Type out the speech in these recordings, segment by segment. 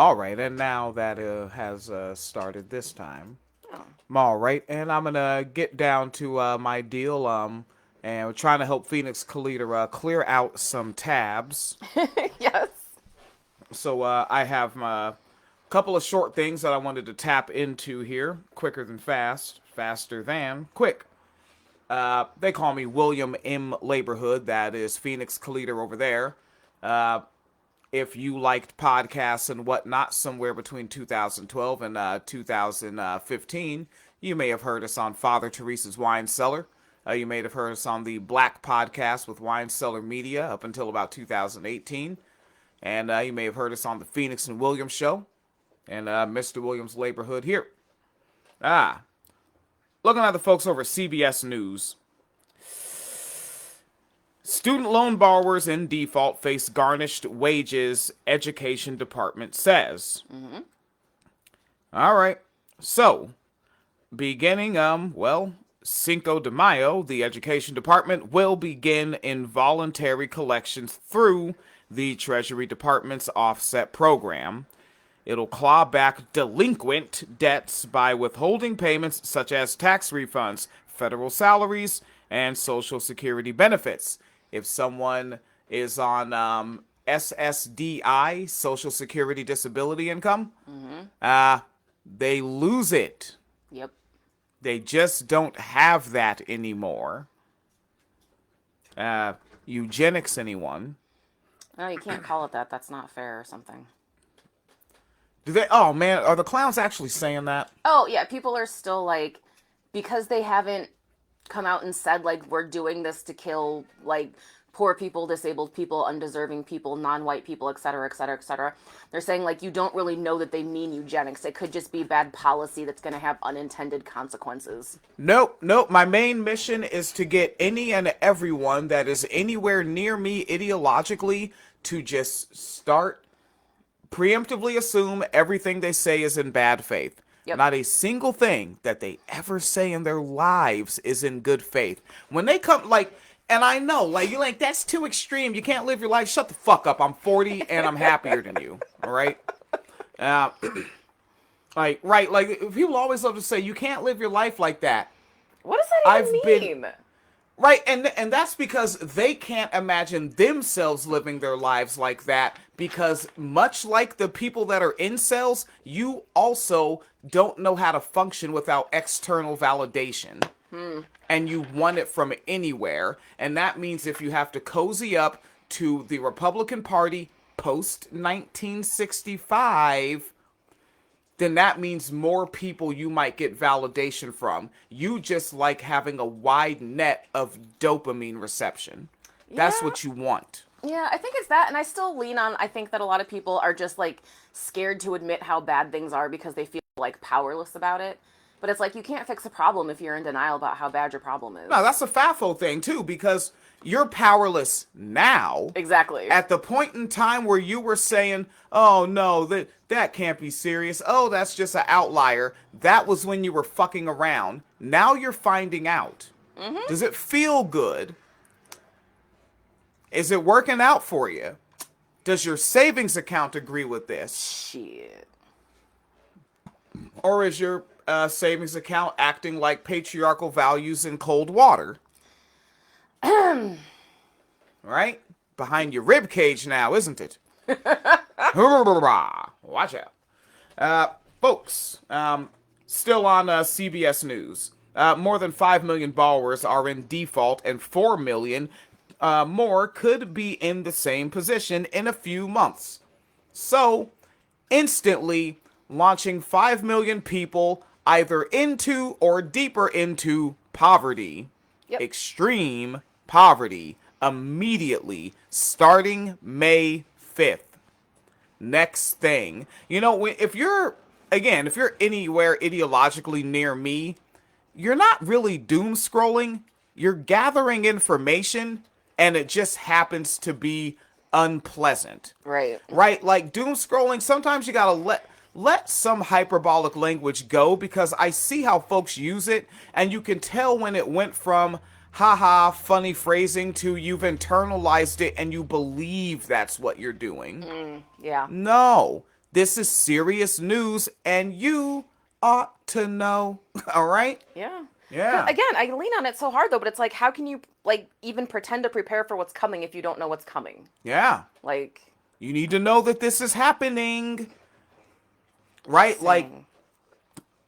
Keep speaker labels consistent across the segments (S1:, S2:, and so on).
S1: All right, and now that has started this time.
S2: Oh.
S1: All right, and I'm gonna get down to my deal. And we're trying to help Phoenix Calida clear out some tabs.
S2: Yes.
S1: So I have a couple of short things that I wanted to tap into here, quicker than fast, faster than quick. They call me William M. Laborhood. That is Phoenix Calida over there. Uh, if you liked podcasts and whatnot somewhere between 2012 and 2015, you may have heard us on Father Teresa's Wine Cellar. You may have heard us on the Black Podcast with Wine Cellar Media up until about 2018. And you may have heard us on the Phoenix and Williams Show. And Mr. Williams' Laborhood here. Ah, looking at the folks over at CBS News. Student loan borrowers in default face garnished wages, Education Department says.
S2: Mm-hmm.
S1: All right. So, beginning, Cinco de Mayo, the Education Department will begin involuntary collections through the Treasury Department's offset program. It'll claw back delinquent debts by withholding payments such as tax refunds, federal salaries, and Social Security benefits. If someone is on SSDI, Social Security Disability Income, they lose it.
S2: Yep.
S1: They just don't have that anymore. Eugenics, anyone?
S2: No, you can't call it that. That's not fair or something.
S1: Do they? Oh man, are the clowns actually saying that?
S2: Oh, yeah. People are still like, because they haven't come out and said, like, we're doing this to kill, like, poor people, disabled people, undeserving people, non-white people, et cetera, et cetera, et cetera. They're saying, like, you don't really know that they mean eugenics. It could just be bad policy that's going to have unintended consequences.
S1: Nope. My main mission is to get any and everyone that is anywhere near me ideologically to just start preemptively assume everything they say is in bad faith.
S2: Yep.
S1: Not a single thing that they ever say in their lives is in good faith. When they come, like, and I know, like, you're like, that's too extreme. You can't live your life. Shut the fuck up. I'm 40 and I'm happier than you. All right? Uh, like, people always love to say, you can't live your life like that.
S2: What does that even mean?
S1: Right, and that's because they can't imagine themselves living their lives like that, because much like the people that are incels, you also don't know how to function without external validation. And you want it from anywhere, and that means if you have to cozy up to the Republican Party post 1965, then that means more people you might get validation from. You just like having a wide net of dopamine reception. That's
S2: Yeah.
S1: what you want.
S2: Yeah, I think it's that, and I still lean on, I think that a lot of people are just, like, scared to admit how bad things are because they feel, like, powerless about it. But it's like, you can't fix a problem if you're in denial about how bad your problem is.
S1: No, that's a FAFO thing too, because you're powerless now.
S2: Exactly.
S1: At the point in time where you were saying, oh no, that can't be serious. Oh, that's just an outlier. That was when you were fucking around. Now you're finding out.
S2: Mm-hmm.
S1: Does it feel good? Is it working out for you? Does your savings account agree with this?
S2: Shit.
S1: Or is your savings account acting like patriarchal values in cold water? Right? Behind your rib cage now, isn't it? Watch out. Folks, still on CBS News. More than 5 million borrowers are in default, and 4 million more could be in the same position in a few months. So, instantly launching 5 million people either into or deeper into poverty.
S2: Yep.
S1: Extreme poverty immediately starting May 5th. Next thing. You know, if you're anywhere ideologically near me, you're not really doom scrolling. You're gathering information, and it just happens to be unpleasant.
S2: Right.
S1: Right? Like doom scrolling, sometimes you gotta let some hyperbolic language go, because I see how folks use it, and you can tell when it went from haha funny phrasing to you've internalized it and you believe that's what you're doing.
S2: Yeah.
S1: No, This is serious news, and you ought to know. All right?
S2: Yeah.
S1: Yeah.
S2: But again, I lean on it so hard though, but it's like, how can you like even pretend to prepare for what's coming if you don't know what's coming?
S1: Yeah.
S2: Like,
S1: You need to know that this is happening. Right?
S2: insane.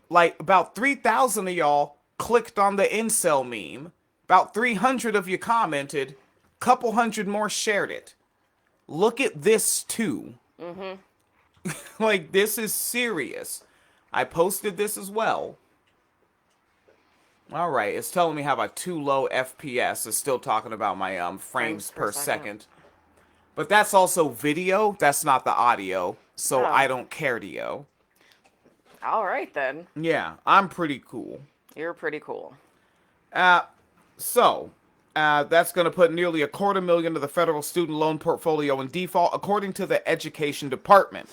S1: Like about 3,000 of y'all clicked on the incel meme. About 300 of you commented. Couple hundred more shared it. Look at this too. Like, this is serious. I posted this as well. All right, it's telling me how about too low FPS. It's still talking about my frames per second. But that's also video. That's not the audio. So
S2: Oh.
S1: I don't care to yo.
S2: All right then.
S1: Yeah, I'm pretty cool.
S2: You're pretty cool.
S1: So, that's going to put nearly $250,000 of the federal student loan portfolio in default, according to the Education Department.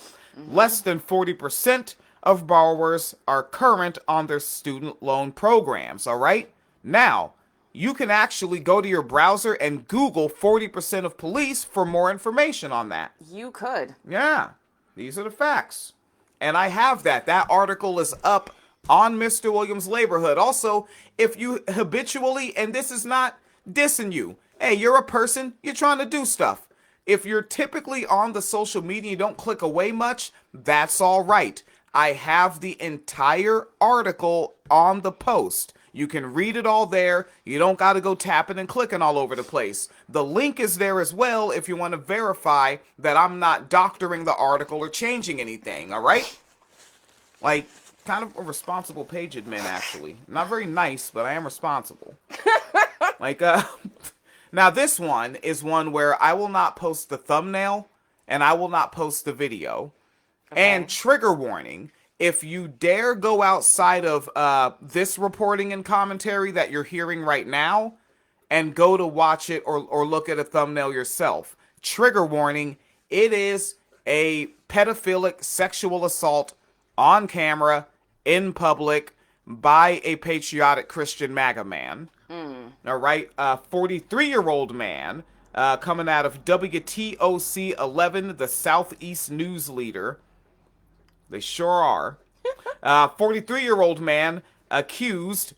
S1: Less than 40% of borrowers are current on their student loan programs, all right? Now, you can actually go to your browser and Google 40% of police for more information on that.
S2: You could.
S1: Yeah, these are the facts. And I have that. That article is up on Mr. Williams' Laborhood. Also, if you habitually, and this is not dissing you, hey, you're a person, you're trying to do stuff. If you're typically on the social media, you don't click away much, that's all right. I have the entire article on the post. You can read it all there. You don't got to go tapping and clicking all over the place. The link is there as well if you want to verify that I'm not doctoring the article or changing anything, all right? Like, kind of a responsible page admin, actually. Not very nice, but I am responsible. Like, now this one is one where I will not post the thumbnail and I will not post the video.
S2: Okay.
S1: And trigger warning, if you dare go outside of this reporting and commentary that you're hearing right now and go to watch it or look at a thumbnail yourself, trigger warning, it is a pedophilic sexual assault on camera, in public, by a patriotic Christian MAGA man. All right, 43-year-old man coming out of WTOC 11, the Southeast News Leader. They sure are. 43-year-old man accused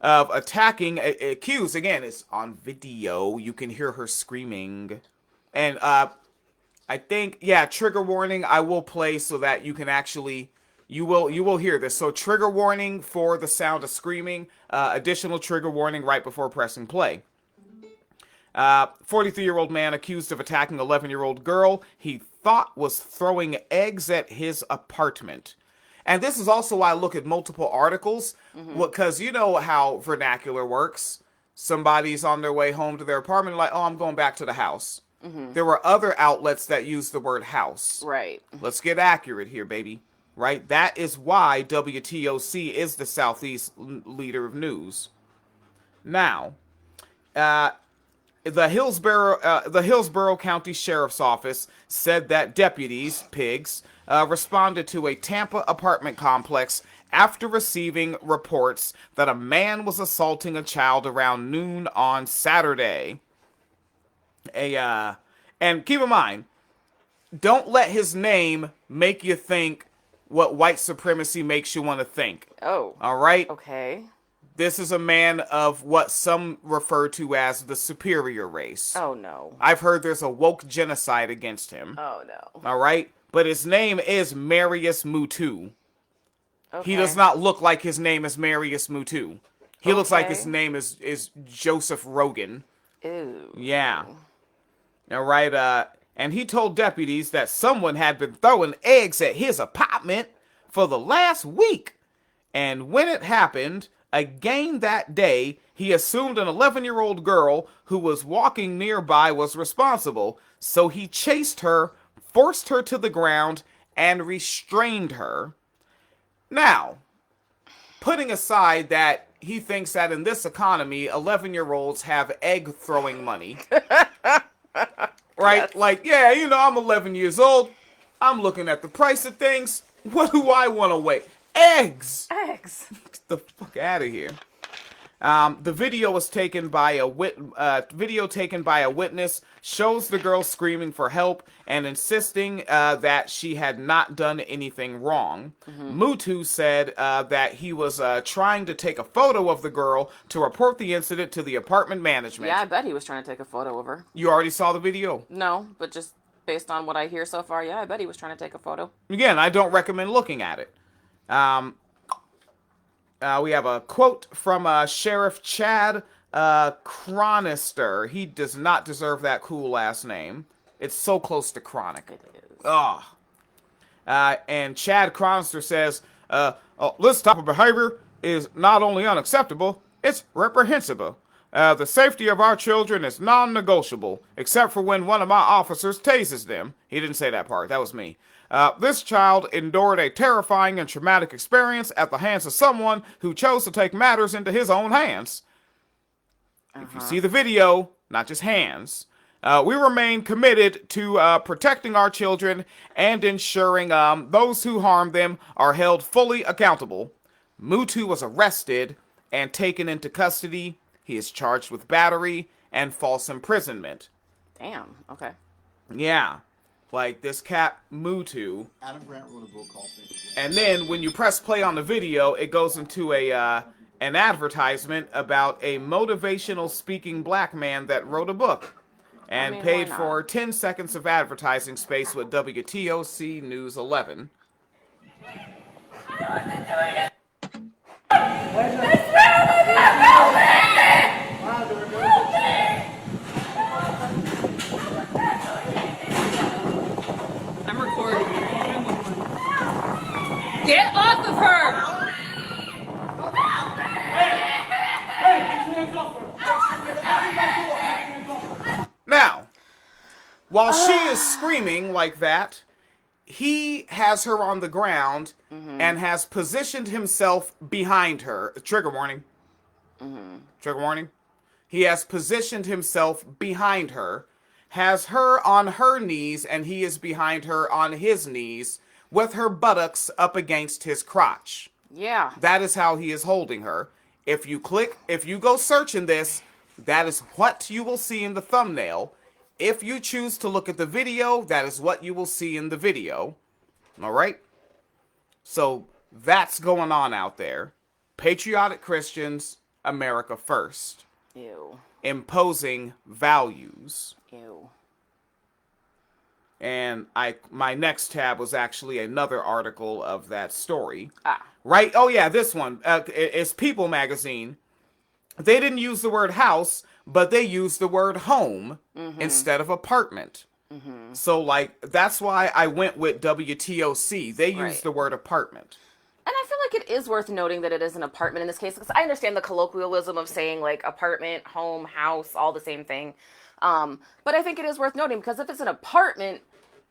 S1: of attacking, accused, again, it's on video. You can hear her screaming. And I think, yeah, trigger warning I will play so that you can actually, you will hear this. So trigger warning for the sound of screaming, additional trigger warning right before pressing play. 43-year-old man accused of attacking 11-year-old girl he thought was throwing eggs at his apartment. And this is also why I look at multiple articles, because you know how vernacular works. Somebody's on their way home to their apartment, like, oh, I'm going back to the house. There were other outlets that used the word house.
S2: Right.
S1: Let's get accurate here, baby. Right? That is why WTOC is the Southeast leader of news. Now, the Hillsborough County Sheriff's Office said that deputies, pigs, responded to a Tampa apartment complex after receiving reports that a man was assaulting a child around noon on Saturday. And keep in mind, don't let his name make you think what white supremacy makes you want to think.
S2: Oh.
S1: All right?
S2: Okay.
S1: This is a man of what some refer to as the superior race.
S2: Oh no.
S1: I've heard there's a woke genocide against him.
S2: Oh no.
S1: All right? But his name is Marius Mutu.
S2: Okay.
S1: He does not look like his name is Marius Mutu. He looks like his
S2: Okay.
S1: name is Joseph Rogan.
S2: Ew.
S1: Yeah. All right, and he told deputies that someone had been throwing eggs at his apartment for the last week. And when it happened, again that day, he assumed an 11-year-old girl who was walking nearby was responsible. So he chased her, forced her to the ground, and restrained her. Now, putting aside that he thinks that in this economy, 11-year-olds have egg-throwing money. Right?
S2: Yes.
S1: Like, yeah, you know, I'm 11 years old. I'm looking at the price of things. What do I want to weigh? Eggs!
S2: Eggs.
S1: Get the fuck out of here. The video was taken by video taken by a witness shows the girl screaming for help and insisting that she had not done anything wrong. Mutu said that he was trying to take a photo of the girl to report the incident to the apartment management.
S2: Yeah, I bet he was trying to take a photo of her.
S1: You already saw the video?
S2: No, but just based on what I hear so far, yeah, I bet he was trying to take a photo.
S1: Again, I don't recommend looking at it. We have a quote from Sheriff Chad Chronister. He does not deserve that cool last name. It's so close to chronic.
S2: It is.
S1: Ugh. And Chad Chronister says, this type of behavior is not only unacceptable, it's reprehensible. The safety of our children is non-negotiable, except for when one of my officers tases them. He didn't say that part. That was me. This child endured a terrifying and traumatic experience at the hands of someone who chose to take matters into his own hands. If you see the video, not just hands, we remain committed to protecting our children and ensuring those who harm them are held fully accountable. Mutu was arrested and taken into custody. He is charged with battery and false imprisonment.
S2: Damn, okay.
S1: Yeah. Like this cat Mutu.
S3: Adam Grant wrote a book called Think Again.
S1: And then when you press play on the video, it goes into an advertisement about a motivational speaking black man that wrote a book and
S2: why
S1: paid
S2: not?
S1: for 10 seconds of advertising space with WTOC News 11.
S4: I'm recording. Get off of her!
S1: Now, while she is screaming like that, he has her on the ground and has positioned himself behind her. Trigger warning. Trigger warning. He has positioned himself behind her, has her on her knees, and he is behind her on his knees with her buttocks up against his crotch.
S2: Yeah.
S1: That is how he is holding her. If you go searching this, that is what you will see in the thumbnail. If you choose to look at the video, that is what you will see in the video. All right? So that's going on out there. Patriotic Christians, America first.
S2: Ew.
S1: Imposing values.
S2: Ew.
S1: And my next tab was actually another article of that story.
S2: Ah.
S1: Right? Oh yeah, this one. It's People Magazine. They didn't use the word house, but they used the word home instead of apartment. So, like, that's why I went with WTOC. They used
S2: Right.
S1: the word apartment.
S2: And I feel like it is worth noting that it is an apartment in this case, because I understand the colloquialism of saying, like, apartment, home, house, all the same thing. But I think it is worth noting, because if it's an apartment,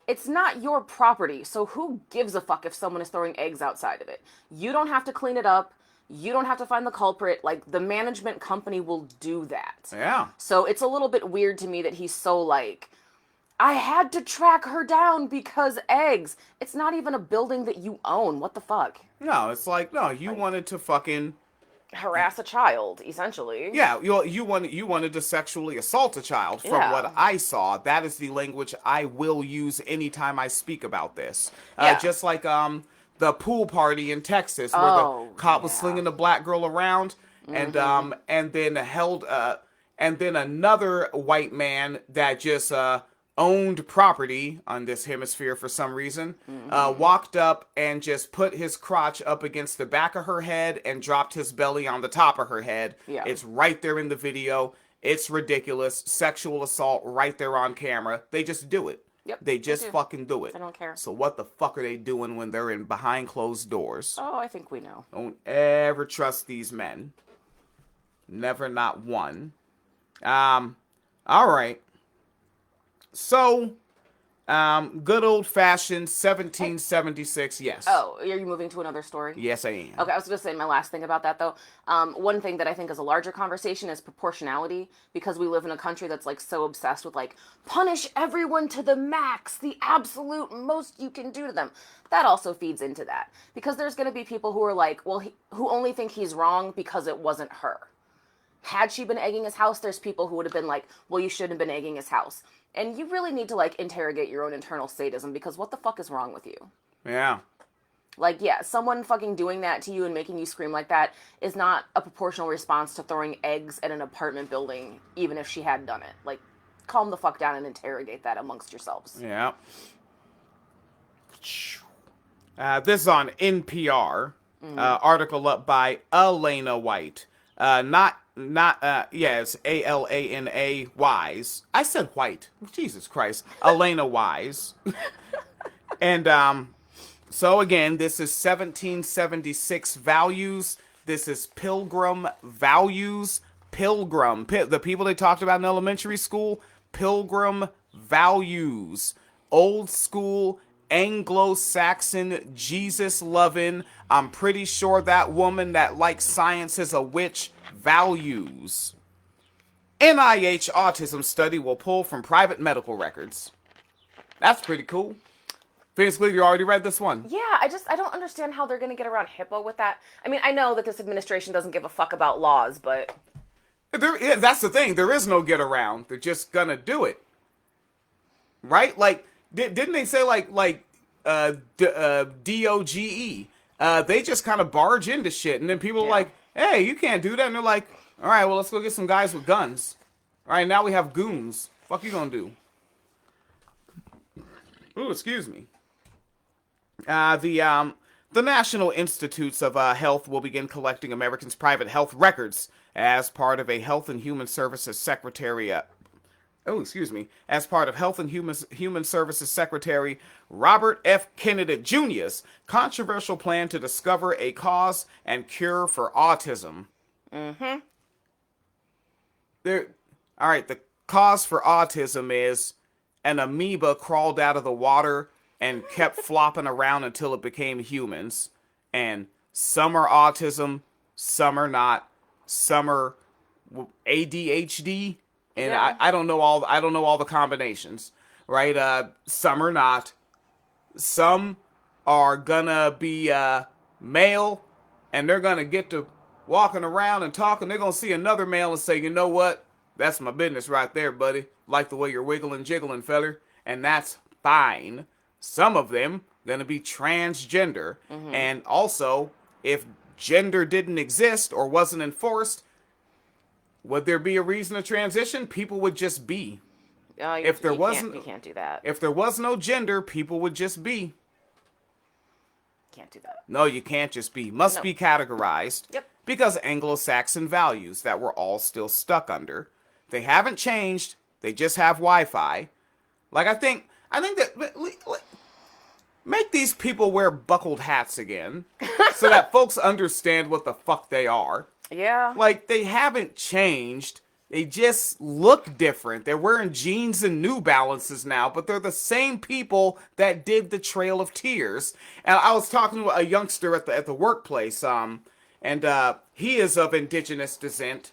S2: it's not your property. So who gives a fuck if someone is throwing eggs outside of it? You don't have to clean it up. You don't have to find the culprit. Like, the management company will do that.
S1: Yeah.
S2: So it's a little bit weird to me that he's so like, I had to track her down because eggs. It's not even a building that you own. What the fuck?
S1: No, it's like, no, you wanted to fucking...
S2: Harass a child, essentially.
S1: Yeah, you wanted to sexually assault a child. From
S2: Yeah.
S1: what I saw, that is the language I will use anytime I speak about this.
S2: Yeah.
S1: Just like the pool party in Texas, where
S2: Oh,
S1: the cop was
S2: yeah.
S1: slinging the black girl around, and then held and then another white man that just owned property on this hemisphere for some reason, walked up and just put his crotch up against the back of her head and dropped his belly on the top of her head.
S2: Yeah.
S1: It's right there in the video. It's ridiculous. Sexual assault right there on camera. They just do it.
S2: Yep,
S1: They
S2: they
S1: just
S2: do.
S1: fucking do it.
S2: I don't care.
S1: So what the fuck are they doing when they're in behind closed doors?
S2: Oh, I think we know.
S1: Don't ever trust these men. Never, not one. All right. So, good old fashioned 1776. Yes.
S2: Oh, are you moving to another story?
S1: Yes, I am.
S2: Okay, I was going to say my last thing about that, though. One thing that I think is a larger conversation is proportionality, because we live in a country that's, like, so obsessed with, like, punish everyone to the max, the absolute most you can do to them. That also feeds into that, because there's going to be people who are like, well, who only think he's wrong because it wasn't her. had she been egging his house, there's people who would have been like, well, you shouldn't have been egging his house. And you really need to, like, interrogate your own internal sadism, because what the fuck is wrong with you?
S1: Yeah.
S2: Like, yeah, someone fucking doing that to you and making you scream like that is not a proportional response to throwing eggs at an apartment building, even if she had done it. Like, calm the fuck down and interrogate that amongst yourselves.
S1: Yeah. This is on NPR. Article up by Elena White. It's Alana Wise. I said White. Jesus Christ. Elena Wise. And, so again, this is 1776 values. This is Pilgrim values. The people they talked about in elementary school, Pilgrim values. Old school, Anglo-Saxon, Jesus-loving, I'm pretty sure that woman that likes science is a witch, values. NIH autism study will pull from private medical records. That's pretty cool. Basically, you already read this one.
S2: Yeah, I don't understand how they're going to get around HIPAA with that. I mean, I know that this administration doesn't give a fuck about laws, but...
S1: That's the thing. There is no get around. They're just gonna do it. Right? Like, didn't they say, DOGE? They just kind of barge into shit, and then people are like, hey, you can't do that. And they're like, all right, well, let's go get some guys with guns. All right, now we have goons. Fuck you gonna do? Ooh, excuse me. The National Institutes of Health will begin collecting Americans' private health records as part of a Health and Human Services Secretary. As part of Health and Human Services Secretary Robert F. Kennedy Jr.'s controversial plan to discover a cause and cure for autism. Mm-hmm. All right, the cause for autism is an amoeba crawled out of the water and kept flopping around until it became humans. And some are autism, some are not. Some are ADHD, and
S2: yeah.
S1: I don't know all the combinations, right? Some are not. Some are gonna be male, and they're gonna get to walking around and talking. They're gonna see another male and say, you know what? That's my business right there, buddy. Like the way you're wiggling, jiggling, feller. And that's fine. Some of them gonna be transgender. Mm-hmm. And also, if gender didn't exist or wasn't enforced, would there be a reason to transition? People would just be.
S2: You can't do that.
S1: If there was no gender, people would just be.
S2: Can't do that.
S1: No, you can't just be. Must be categorized.
S2: Yep.
S1: Because Anglo-Saxon values that we're all still stuck under. They haven't changed. They just have Wi-Fi. Like, I think that... Make these people wear buckled hats again. So that folks understand what the fuck they are.
S2: Yeah.
S1: Like, they haven't changed. They just look different. They're wearing jeans and New Balances now, but they're the same people that did the Trail of Tears. And I was talking to a youngster at the workplace, and he is of indigenous descent,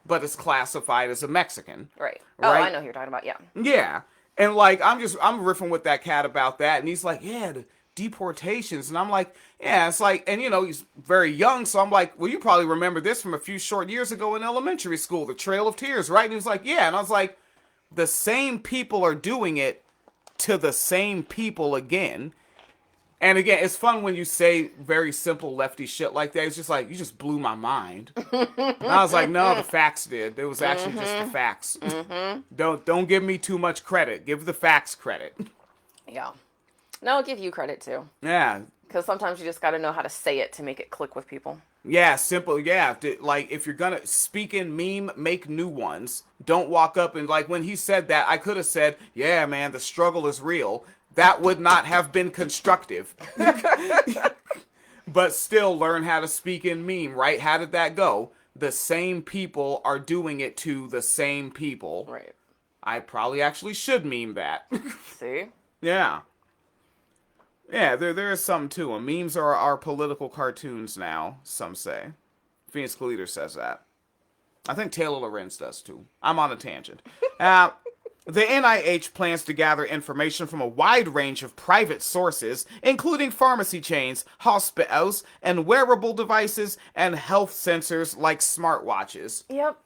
S1: but is classified as a Mexican.
S2: Right. Oh, I know who you're talking about, yeah.
S1: Yeah. And, like, I'm riffing with that cat about that, and he's like, yeah, the deportations. And I'm like, yeah, it's like, and, you know, he's very young, so I'm like, well, you probably remember this from a few short years ago in elementary school, the Trail of Tears, right? And he was like, yeah. And I was like, the same people are doing it to the same people again. And again, it's fun when you say very simple lefty shit like that. It's just like, you just blew my mind. And I was like, no, the facts did. It was actually just the facts. Don't give me too much credit. Give the facts credit.
S2: Yeah. No, I'll give you credit too.
S1: Yeah.
S2: Because sometimes you just got to know how to say it to make it click with people.
S1: Yeah, simple. Yeah, like if you're gonna speak in meme, make new ones. Don't walk up and like when he said that, I could have said, yeah, man, the struggle is real. That would not have been constructive. But still learn how to speak in meme, right? How did that go? The same people are doing it to the same people.
S2: Right.
S1: I probably actually should meme that.
S2: See?
S1: Yeah. Yeah, there is some to them. Memes are political cartoons now, some say. Phoenix Calida says that. I think Taylor Lorenz does too. I'm on a tangent. The NIH plans to gather information from a wide range of private sources, including pharmacy chains, hospitals, and wearable devices and health sensors like smartwatches.
S2: Yep.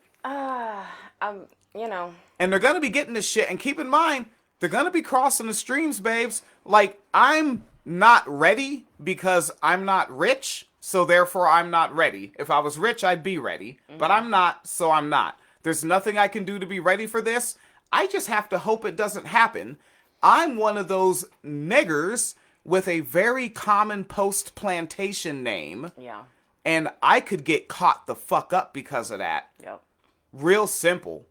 S2: You know.
S1: And they're going to be getting this shit. And keep in mind, they're going to be crossing the streams, babes. Like, I'm not ready because I'm not rich, so therefore I'm not ready. If I was rich, I'd be ready. But I'm not, so I'm not. There's nothing I can do to be ready for this. I just have to hope it doesn't happen. I'm one of those niggers with a very common post-plantation name.
S2: Yeah.
S1: And I could get caught the fuck up because of that.
S2: Yep.
S1: Real simple.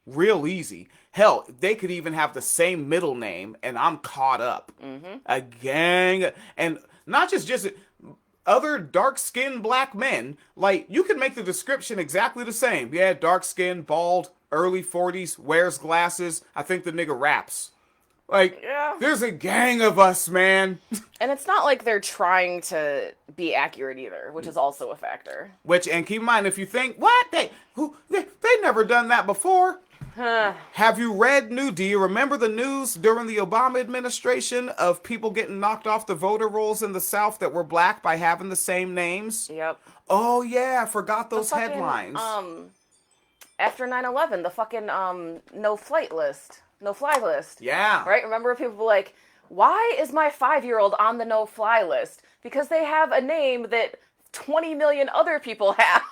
S1: Real easy. Hell, they could even have the same middle name and I'm caught up. A gang. And not just other dark-skinned black men. Like, you can make the description exactly the same. Yeah, dark-skinned, bald, early 40s, wears glasses. I think the nigga raps. Like,
S2: Yeah.
S1: there's a gang of us, man.
S2: And it's not like they're trying to be accurate either, which is also a factor.
S1: And keep in mind, if you think, what? They never done that before. Have you read do you remember the news during the Obama administration of people getting knocked off the voter rolls in the South that were black by having the same names?
S2: Yep.
S1: Oh, yeah, I forgot those
S2: fucking,
S1: headlines.
S2: After 9/11, the fucking no fly list.
S1: Yeah.
S2: Right? Remember people were like, why is my 5-year-old on the no fly list? Because they have a name that 20 million other people have.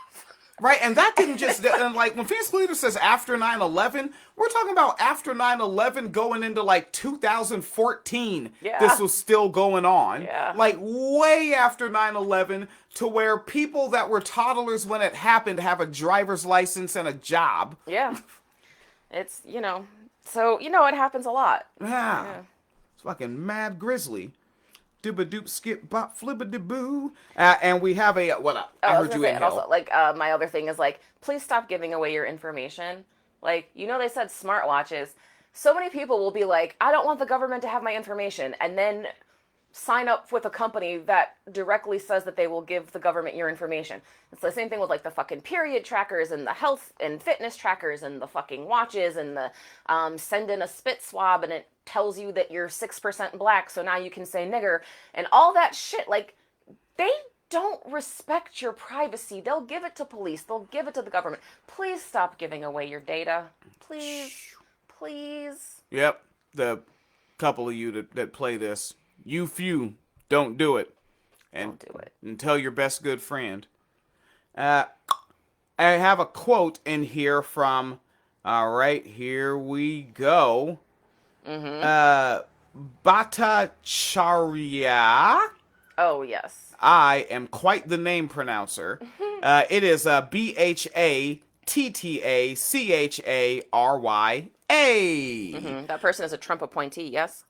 S1: Right, and that didn't just, and like, when Phoenix Leader says after 9/11, we're talking about after 9/11 going into, like, 2014.
S2: Yeah.
S1: This was still going on.
S2: Yeah.
S1: Like, way after 9/11 to where people that were toddlers when it happened have a driver's license and a job.
S2: Yeah. It's, so, it happens a lot.
S1: Yeah. It's fucking mad grizzly. Dooba-doop, skip, bop, flibba-dee-boo. And we have a, what up? I heard you in hell.
S2: Also, my other thing is, please stop giving away your information. They said smartwatches. So many people will be like, I don't want the government to have my information. And then sign up with a company that directly says that they will give the government your information. It's the same thing with the fucking period trackers and the health and fitness trackers and the fucking watches and the send in a spit swab and it tells you that you're 6% black, so now you can say nigger and all that shit. They don't respect your privacy. They'll give it to police. They'll give it to the government. Please stop giving away your data. Please. Please.
S1: Yep. The couple of you that play this, you few, don't do it. And,
S2: Don't do it.
S1: And tell your best good friend. I have a quote in here from, all right, here we go. Bhattacharya.
S2: Oh, yes.
S1: I am quite the name pronouncer. It is Bhattacharya.
S2: That person is a Trump appointee, yes?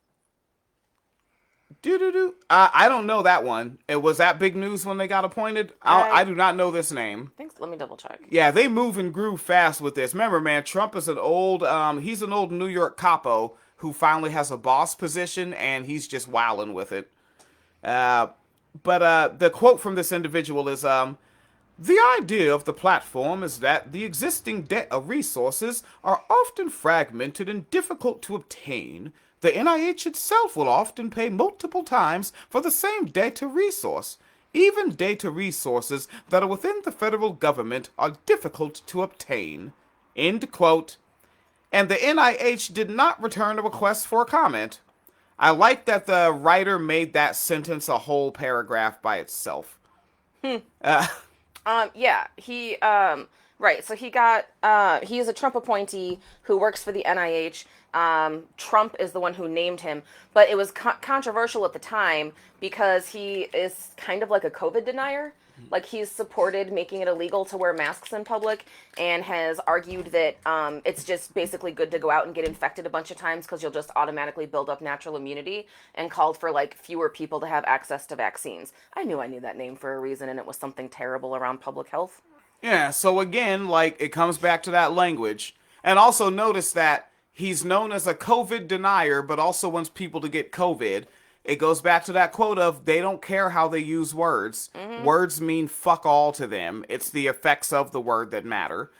S1: I don't know that one. It was that big news when they got appointed. I do not know this name.
S2: Let me double check.
S1: Yeah, they move and groove fast with this. Remember, man, Trump is he's an old New York capo who finally has a boss position, and he's just wilding with it. But the quote from this individual is, the idea of the platform is that the existing data resources are often fragmented and difficult to obtain. The NIH itself will often pay multiple times for the same data resource. Even data resources that are within the federal government are difficult to obtain. End quote. And the NIH did not return a request for a comment. I like that the writer made that sentence a whole paragraph by itself.
S2: Yeah, he, right, so he is a Trump appointee who works for the NIH. Trump is the one who named him, but it was controversial at the time because he is kind of like a COVID denier. He's supported making it illegal to wear masks in public and has argued that it's just basically good to go out and get infected a bunch of times because you'll just automatically build up natural immunity, and called for fewer people to have access to vaccines. I knew that name for a reason, and it was something terrible around public health.
S1: Yeah, so again, it comes back to that language. And also notice that he's known as a COVID denier, but also wants people to get COVID. It goes back to that quote of, they don't care how they use words. Mm-hmm. Words mean fuck all to them. It's the effects of the word that matter.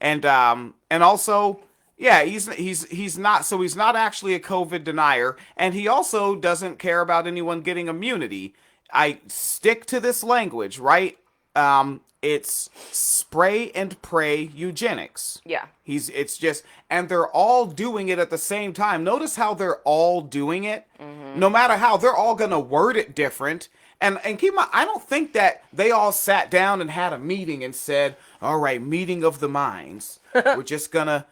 S1: And also, Yeah, he's not, so he's not actually a COVID denier, and he also doesn't care about anyone getting immunity. I stick to this language, right? It's spray and pray eugenics.
S2: Yeah.
S1: It's just, and they're all doing it at the same time. Notice how they're all doing it. No matter how, they're all gonna word it different. And keep in mind, I don't think that they all sat down and had a meeting and said, "All right, meeting of the minds. We're just gonna."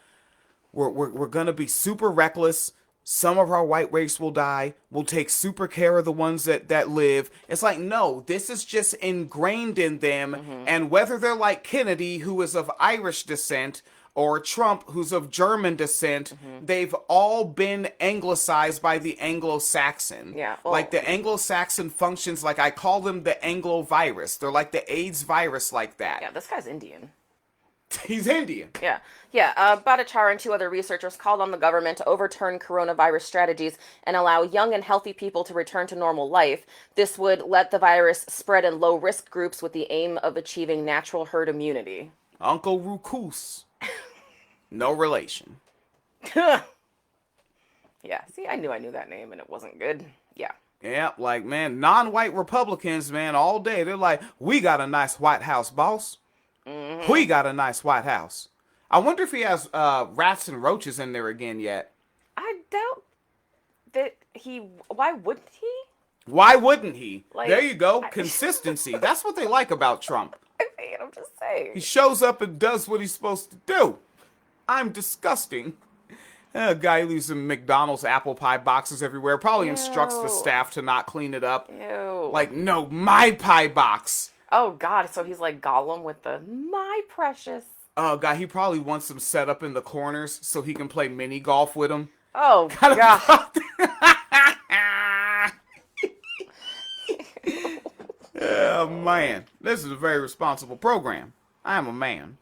S1: We're gonna be super reckless. Some of our white race will die. We'll take super care of the ones that live. It's like, no, this is just ingrained in them. And whether they're like Kennedy, who is of Irish descent, or Trump, who's of German descent, they've all been anglicized by the Anglo-Saxon.
S2: Yeah, well-
S1: like the Anglo-Saxon functions, like I call them the Anglo-virus. They're like the AIDS virus like that.
S2: Yeah, this guy's Indian.
S1: He's Indian.
S2: Yeah. Bhattacharya and 2 other researchers called on the government to overturn coronavirus strategies and allow young and healthy people to return to normal life. This would let the virus spread in low-risk groups with the aim of achieving natural herd immunity.
S1: Uncle Rukus. No relation.
S2: Yeah, see, I knew that name and it wasn't good. Yeah.
S1: Yeah, like, man, non-white Republicans, man, all day, they're like, we got a nice White House, boss. We got a nice White House. I wonder if he has rats and roaches in there again yet.
S2: I doubt that why wouldn't he?
S1: Why wouldn't he?
S2: Like,
S1: there you go. Consistency. That's what they like about Trump.
S2: I mean, I'm just saying.
S1: He shows up and does what he's supposed to do. I'm disgusting. A guy leaves in McDonald's apple pie boxes everywhere. Probably instructs the
S2: Ew.
S1: staff to not clean it up.
S2: Ew.
S1: Like, no, my pie box.
S2: Oh, God, so he's like Gollum with the, my precious.
S1: Oh, God, he probably wants them set up in the corners so he can play mini golf with them.
S2: Oh, God.
S1: Oh, man. This is a very responsible program. I am a man.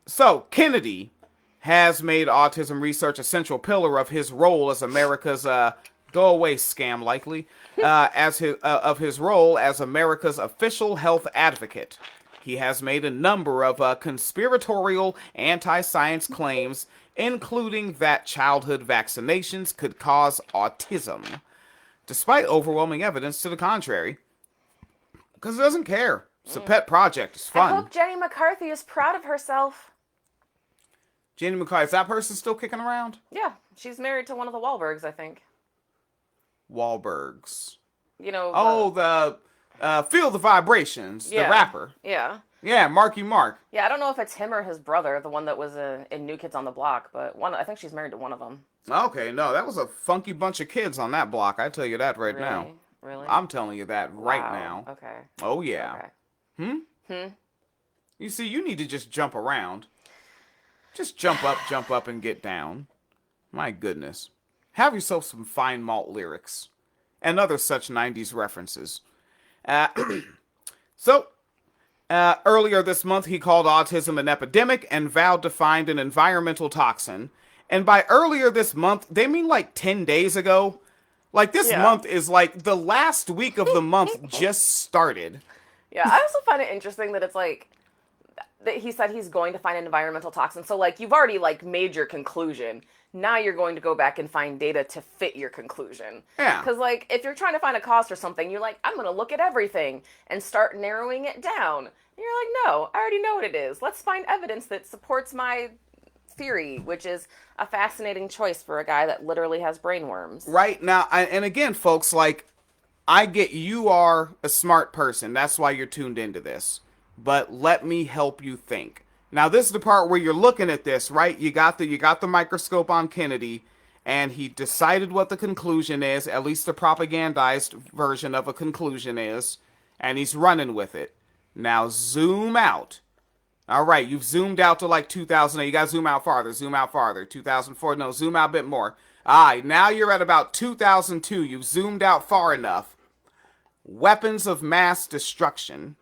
S1: So, Kennedy has made autism research a central pillar of his role as America's go away scam, likely, of his role as America's official health advocate. He has made a number of conspiratorial anti-science claims, including that childhood vaccinations could cause autism, despite overwhelming evidence to the contrary. Because he doesn't care. It's a pet project. It's
S2: I
S1: fun.
S2: hope Jenny McCarthy is proud of herself.
S1: Jenny McCarthy, is that person still kicking around?
S2: Yeah, she's married to one of the Wahlbergs, I think.
S1: Wahlbergs.
S2: You know.
S1: Oh, the Feel the Vibrations,
S2: Yeah.
S1: the rapper.
S2: Yeah.
S1: Yeah, Marky Mark.
S2: Yeah, I don't know if it's him or his brother, the one that was in New Kids on the Block, but I think she's married to one of them.
S1: Okay, no, that was a funky bunch of kids on that block. I tell you that right
S2: Really?
S1: now.
S2: Really?
S1: I'm telling you that right
S2: Wow.
S1: now.
S2: Okay.
S1: Oh, yeah.
S2: Okay.
S1: You see, you need to just jump around. Just jump up, and get down. My goodness. Have yourself some fine malt lyrics. And other such 90s references. Earlier this month, he called autism an epidemic and vowed to find an environmental toxin. And by earlier this month, they mean like 10 days ago. Like, this
S2: Yeah.
S1: month is like the last week of the month just started.
S2: Yeah, I also find it interesting that it's like that he said he's going to find an environmental toxin. So like you've already like made your conclusion. Now you're going to go back and find data to fit your conclusion.
S1: Yeah.
S2: Because like if you're trying to find a cause for something, you're like, I'm going to look at everything and start narrowing it down. And you're like, no, I already know what it is. Let's find evidence that supports my theory, which is a fascinating choice for a guy that literally has brainworms.
S1: Right now, and again, folks, like, I get you are a smart person. That's why you're tuned into this. But let me help you think. Now, this is the part where you're looking at this, right? You got the microscope on Kennedy, and he decided what the conclusion is, at least the propagandized version of a conclusion is, and he's running with it. Now, zoom out. All right, you've zoomed out to like 2008. You got to zoom out farther. 2004. No, zoom out a bit more. All right, now you're at about 2002. You've zoomed out far enough. Weapons of mass destruction.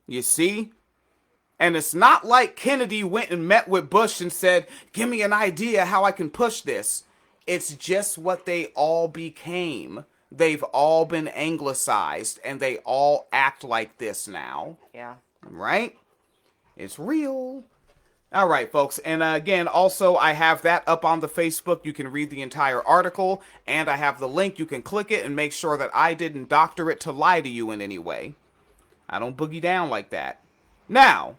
S1: You see? And it's not like Kennedy went and met with Bush and said, give me an idea how I can push this. It's just what they all became. They've all been anglicized, and they all act like this now.
S2: Yeah.
S1: Right? It's real. All right, folks. And again, also, I have that up on the Facebook. You can read the entire article, and I have the link. You can click it and make sure that I didn't doctor it to lie to you in any way. I don't boogie down like that. Now,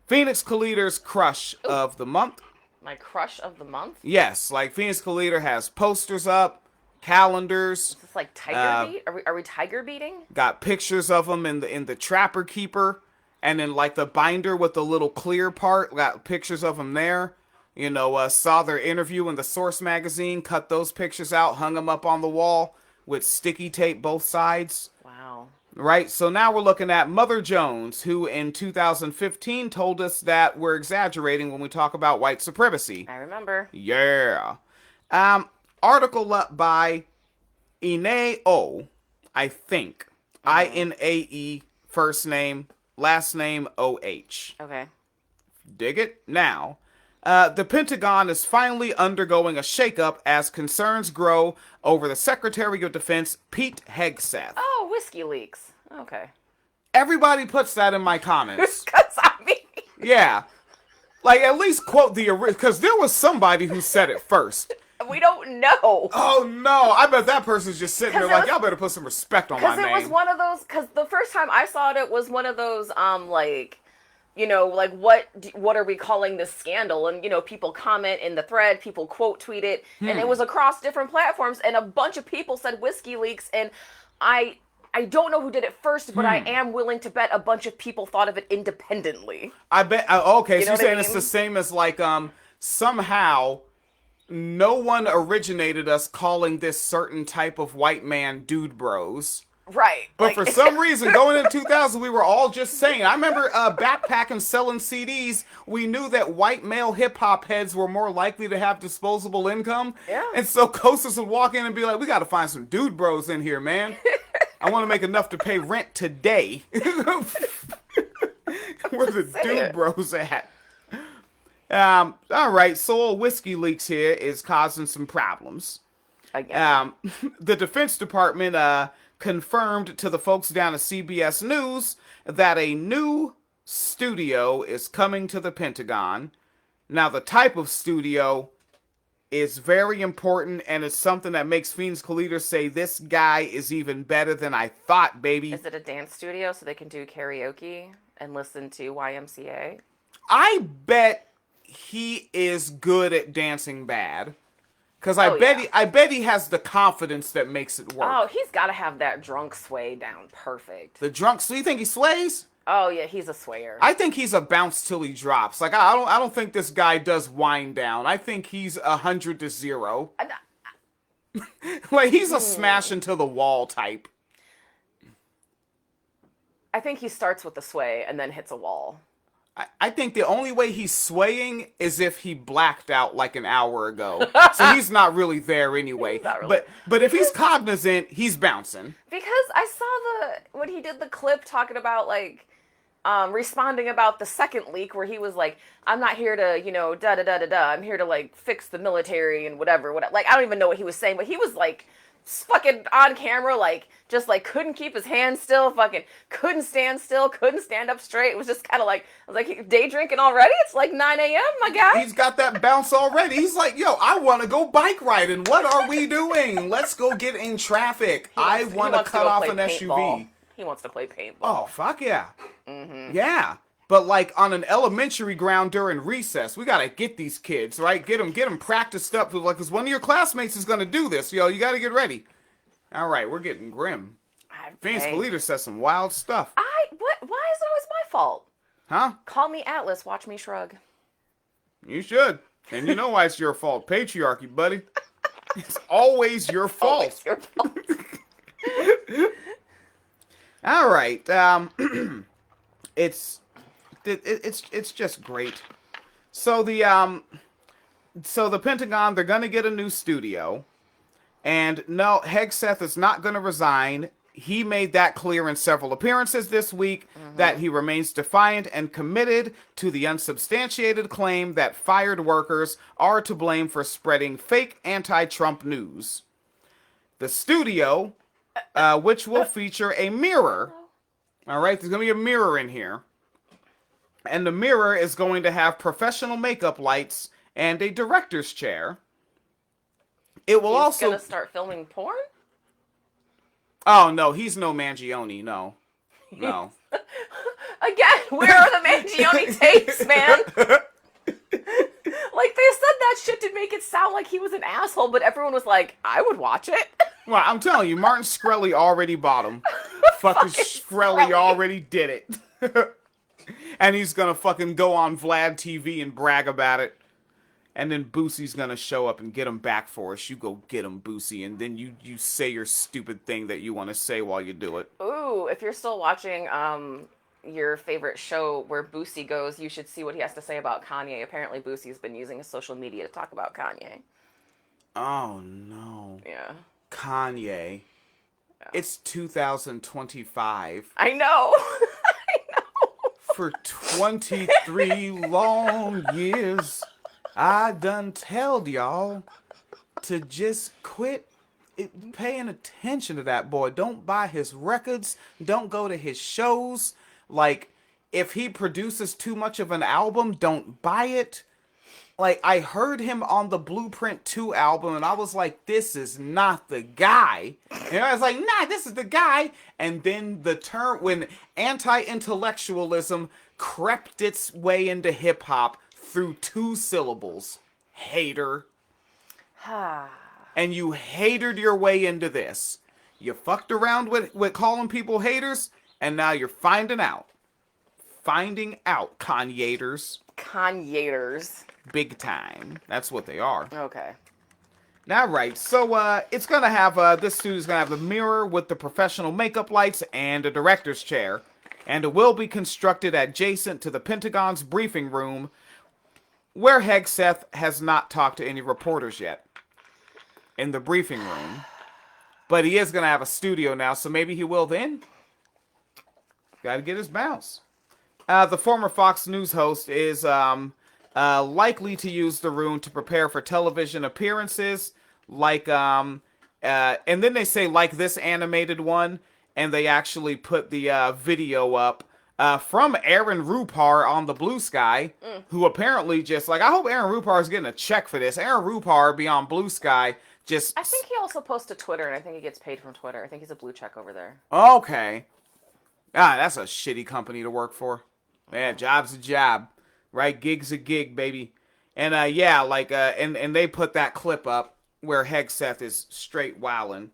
S1: Phoenix Caliter's crush of the month.
S2: My crush of the month?
S1: Yes, like Phoenix Caliter has posters up, calendars,
S2: Is this like Tiger Beat? Are we Tiger beating?
S1: got pictures of him in the Trapper Keeper, and then like the binder with the little clear part, got pictures of him there. You know, saw their interview in the Source magazine, cut those pictures out, hung them up on the wall with sticky tape both sides.
S2: Wow.
S1: Right, so now we're looking at Mother Jones, who in 2015 told us that we're exaggerating when we talk about white supremacy.
S2: I remember.
S1: Yeah. Article up by Inae O, I think. Inae, first name, last name O-H.
S2: Okay.
S1: Dig it? Now, the Pentagon is finally undergoing a shakeup as concerns grow over the Secretary of Defense, Pete Hegseth.
S2: Oh, whiskey leaks. Okay.
S1: Everybody puts that in my comments.
S2: Because I mean,
S1: Yeah. Like, at least quote the original, because there was somebody who said it first.
S2: we don't know.
S1: Oh, no. I bet that person's just sitting there
S2: 'Cause it
S1: like,
S2: was-
S1: y'all better put some respect on my
S2: Because
S1: name.
S2: it was one of those. Because the first time I saw it was one of those. Like, you know, like what are we calling this scandal? And you know, people comment in the thread, people quote tweet it, and it was across different platforms, and a bunch of people said whiskey leaks, and I don't know who did it first, but I am willing to bet a bunch of people thought of it independently.
S1: I bet. Okay,
S2: You
S1: so
S2: know
S1: you're
S2: what I
S1: saying it's
S2: mean?
S1: the same as like somehow no one originated us calling this certain type of white man dude bros.
S2: Right.
S1: But for some reason, going into 2000, we were all just saying. I remember backpacking, selling CDs. We knew that white male hip hop heads were more likely to have disposable income.
S2: Yeah.
S1: And so Kostas would walk in and be like, "We got to find some dude bros in here, man. I want to make enough to pay rent today." Where the
S2: Say
S1: dude
S2: it.
S1: bros at? All right. So old whiskey leaks here is causing some problems.
S2: Again.
S1: The Defense Department confirmed to the folks down at CBS News that a new studio is coming to the Pentagon. Now, the type of studio is very important, and it's something that makes Phoenix Caliter say, "This guy is even better than I thought, baby."
S2: Is it a dance studio so they can do karaoke and listen to YMCA?
S1: I bet he is good at dancing bad. Because I bet he has the confidence that makes it work.
S2: Oh, he's got to have that drunk sway down perfect.
S1: The drunk, so you think he slays?
S2: Oh yeah, he's a swayer.
S1: I think he's a bounce till he drops. Like I don't think this guy does wind down. I think he's 100 to 0. Like he's a smash into the wall type.
S2: I think he starts with the sway and then hits a wall.
S1: I think the only way he's swaying is if he blacked out like an hour ago. So he's not really there anyway.
S2: He's not really.
S1: But if he's cognizant, he's bouncing.
S2: Because I saw when he did the clip talking about like responding about the second leak where he was like, "I'm not here to, you know, da da da da da. I'm here to like fix the military and whatever. Like I don't even know what he was saying, but he was like fucking on camera, like just like couldn't keep his hands still, fucking couldn't stand still, couldn't stand up straight. It was just kind of like, I was like, day drinking already? It's like 9 a.m., my guy.
S1: He's got that bounce already. He's like, "Yo, I want to go bike riding. What are we doing? Let's go get in traffic. I want to cut off an SUV."
S2: He wants to play paintball.
S1: Oh, fuck yeah. Yeah. But like on an elementary ground during recess, we got to get these kids, right? Get them practiced up. Like, because one of your classmates is going to do this. Yo, you got to get ready. All right, we're getting grim. Phoenix
S2: Hey.
S1: Caliter says some wild stuff.
S2: Why is it always my fault?
S1: Huh?
S2: Call me Atlas, watch me shrug.
S1: You should. And you know why it's your fault. Patriarchy, buddy. It's always your fault.
S2: Always your fault.
S1: All right. It's just great. So the Pentagon, they're gonna get a new studio, and no, Hegseth is not gonna resign. He made that clear in several appearances this week that he remains defiant and committed to the unsubstantiated claim that fired workers are to blame for spreading fake anti-Trump news. The studio, which will feature a mirror. All right, there's going to be a mirror in here. And the mirror is going to have professional makeup lights and a director's chair. It will
S2: He's
S1: also...
S2: gonna start filming porn?
S1: Oh, no, he's no Mangione, no. No.
S2: Again, where are the Mangione tapes, man? Like, they said that shit to make it sound like he was an asshole, but everyone was like, I would watch it.
S1: Well, I'm telling you, Martin Shkreli already bought him. Fucking Shkreli already did it. And he's gonna fucking go on Vlad TV and brag about it. And then Boosie's gonna show up and get him back for us. You go get him, Boosie, and then you say your stupid thing that you want to say while you do it.
S2: Ooh, if you're still watching your favorite show where Boosie goes, you should see what he has to say about Kanye. Apparently, Boosie's been using his social media to talk about Kanye.
S1: Oh no.
S2: Yeah.
S1: Kanye. It's 2025.
S2: I know. I know.
S1: For 23 long years, I done telled y'all to just quit paying attention to that boy. Don't buy his records. Don't go to his shows. Like, if he produces too much of an album, don't buy it. Like, I heard him on the Blueprint 2 album, and I was like, this is not the guy. And I was like, nah, this is the guy. And then the term, when anti-intellectualism crept its way into hip-hop through 2 syllables, hater. And you hatered your way into this. You fucked around with calling people haters, and now you're finding out. Finding out, Kanyators.
S2: Kanyators.
S1: Big time. That's what they are.
S2: Okay.
S1: Now, right. So, it's gonna have, this studio's gonna have the mirror with the professional makeup lights and a director's chair. And it will be constructed adjacent to the Pentagon's briefing room, where Hegseth has not talked to any reporters yet. In the briefing room. But he is gonna have a studio now, so maybe he will then. Gotta get his bounce. The former Fox News host is, likely to use the room to prepare for television appearances, like, and then they say, like this animated one, and they actually put the video up from Aaron Rupar on the Blue Sky, who apparently just, like, I hope Aaron Rupar is getting a check for this. Aaron Rupar be on Blue Sky, just...
S2: I think he also posts to Twitter, and I think he gets paid from Twitter. I think he's a blue check over there.
S1: Okay. Ah, that's a shitty company to work for. Yeah, job's a job. Right? Gig's a gig, baby. And, yeah, like, and they put that clip up where Hegseth is straight wildin'.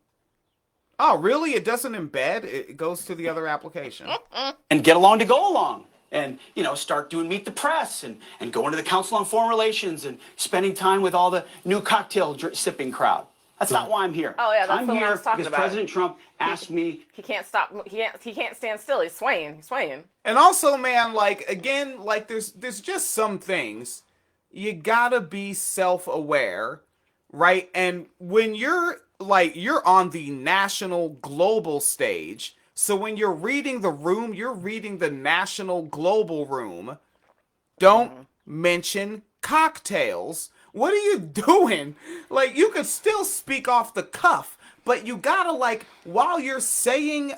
S1: Oh, really? It doesn't embed? It goes to the other application.
S5: And get along to go along. And, you know, start doing Meet the Press and going to the Council on Foreign Relations and spending time with all the new cocktail sipping crowd. That's not why I'm here.
S2: Oh, yeah, that's
S5: I'm
S2: the one I
S5: here
S2: was talking
S5: because
S2: about.
S5: President Trump asked me.
S2: He can't stop. He can't stand still. He's swaying. He's swaying.
S1: And also, man, like, again, like, there's just some things you gotta be self-aware, right? And when you're on the national global stage, so when you're reading the room, you're reading the national global room. Don't mention cocktails. What are you doing? Like, you could still speak off the cuff, but you gotta, like, while you're saying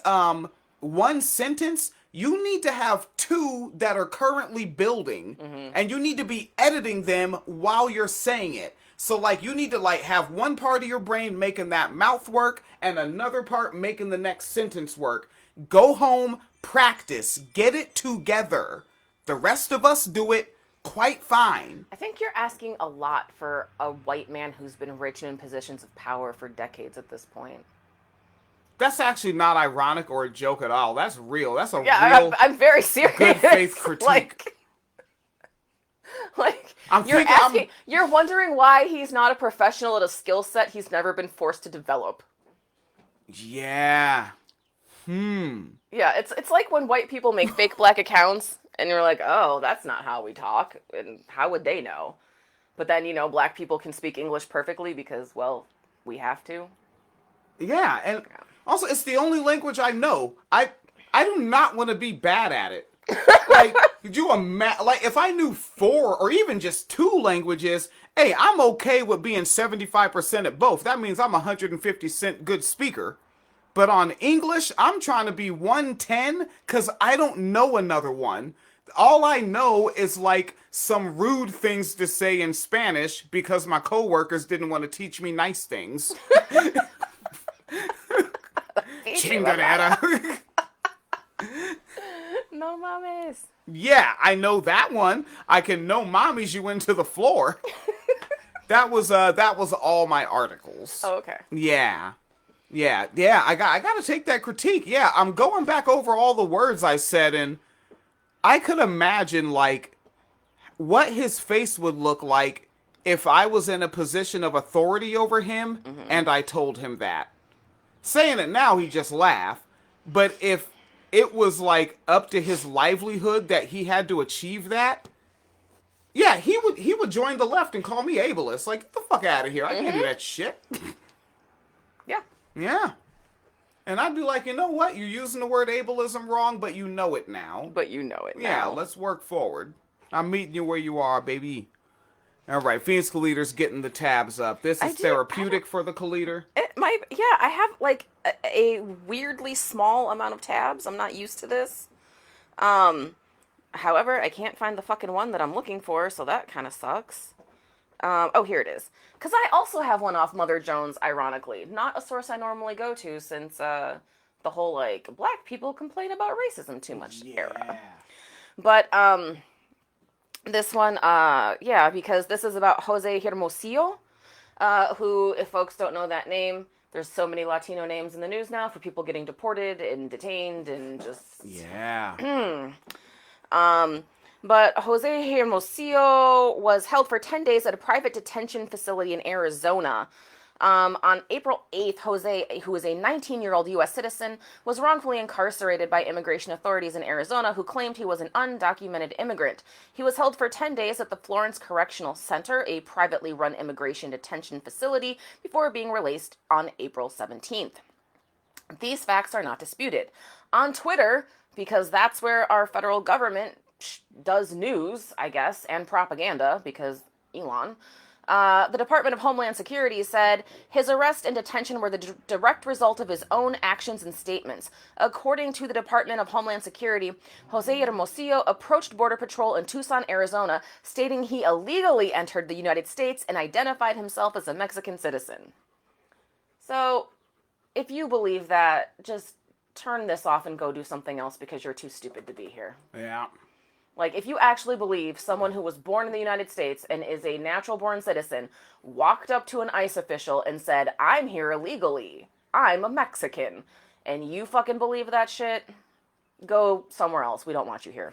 S1: one sentence, you need to have 2 that are currently building, and you need to be editing them while you're saying it. So, like, you need to, like, have one part of your brain making that mouth work and another part making the next sentence work. Go home, practice, get it together. The rest of us do it quite fine.
S2: I think you're asking a lot for a white man who's been rich and in positions of power for decades at this point.
S1: That's actually not ironic or a joke at all. That's real. That's a
S2: real. I'm very serious.
S1: Good faith critique.
S2: Like
S1: I'm
S2: you're
S1: thinking,
S2: asking, you're wondering why he's not a professional at a skill set he's never been forced to develop.
S1: Yeah.
S2: Yeah, it's like when white people make fake black accounts, and you're like, oh, that's not how we talk, and how would they know? But then, you know, black people can speak English perfectly because, well, we have to.
S1: Yeah, and also, it's the only language I know. I do not want to be bad at it. Like, could you imagine? Like, if I knew 4 or even just 2 languages, hey, I'm okay with being 75% at both. That means I'm a 150% good speaker. But on English, I'm trying to be 110 because I don't know another one. all I know is like some rude things to say in Spanish because my coworkers didn't want to teach me nice things. Chingadera.
S2: No mames.
S1: Yeah, I know that one. I can no mommies you into the floor. That was all my articles.
S2: Oh, okay.
S1: Yeah. I got to take that critique. Yeah, I'm going back over all the words I said, and I could imagine like what his face would look like if I was in a position of authority over him and I told him that. Saying it now, he just laugh. But if it was like up to his livelihood that he had to achieve that, yeah, he would join the left and call me ableist. Like, get the fuck out of here. I can't do that shit.
S2: Yeah.
S1: Yeah. And I'd be like, you know what? You're using the word ableism wrong, but you know it now.
S2: But you know it
S1: Yeah,
S2: now.
S1: let's work forward. I'm meeting you where you are, baby. All right, Phoenix Collider's getting the tabs up. This is therapeutic for the Collider.
S2: I have like a weirdly small amount of tabs. I'm not used to this. However, I can't find the fucking one that I'm looking for, so that kind of sucks. Oh, here it is. Because I also have one off Mother Jones, ironically. Not a source I normally go to since the whole, like, black people complain about racism too much era. But, this one, yeah, because this is about Jose Hermosillo, who, if folks don't know that name, there's so many Latino names in the news now for people getting deported and detained and just...
S1: Yeah.
S2: But Jose Hermosillo was held for 10 days at a private detention facility in Arizona. On April 8th, Jose, who is a 19-year-old U.S. citizen, was wrongfully incarcerated by immigration authorities in Arizona who claimed he was an undocumented immigrant. He was held for 10 days at the Florence Correctional Center, a privately run immigration detention facility, before being released on April 17th. These facts are not disputed. On Twitter, because that's where our federal government does news, I guess, and propaganda, because Elon, the Department of Homeland Security said his arrest and detention were the direct result of his own actions and statements. According to the Department of Homeland Security, Jose Hermosillo approached Border Patrol in Tucson, Arizona, stating he illegally entered the United States and identified himself as a Mexican citizen. So, if you believe that, just turn this off and go do something else because you're too stupid to be here.
S1: Yeah.
S2: Like, if you actually believe someone who was born in the United States and is a natural-born citizen walked up to an ICE official and said, I'm here illegally, I'm a Mexican, and you fucking believe that shit, go somewhere else. We don't want you here.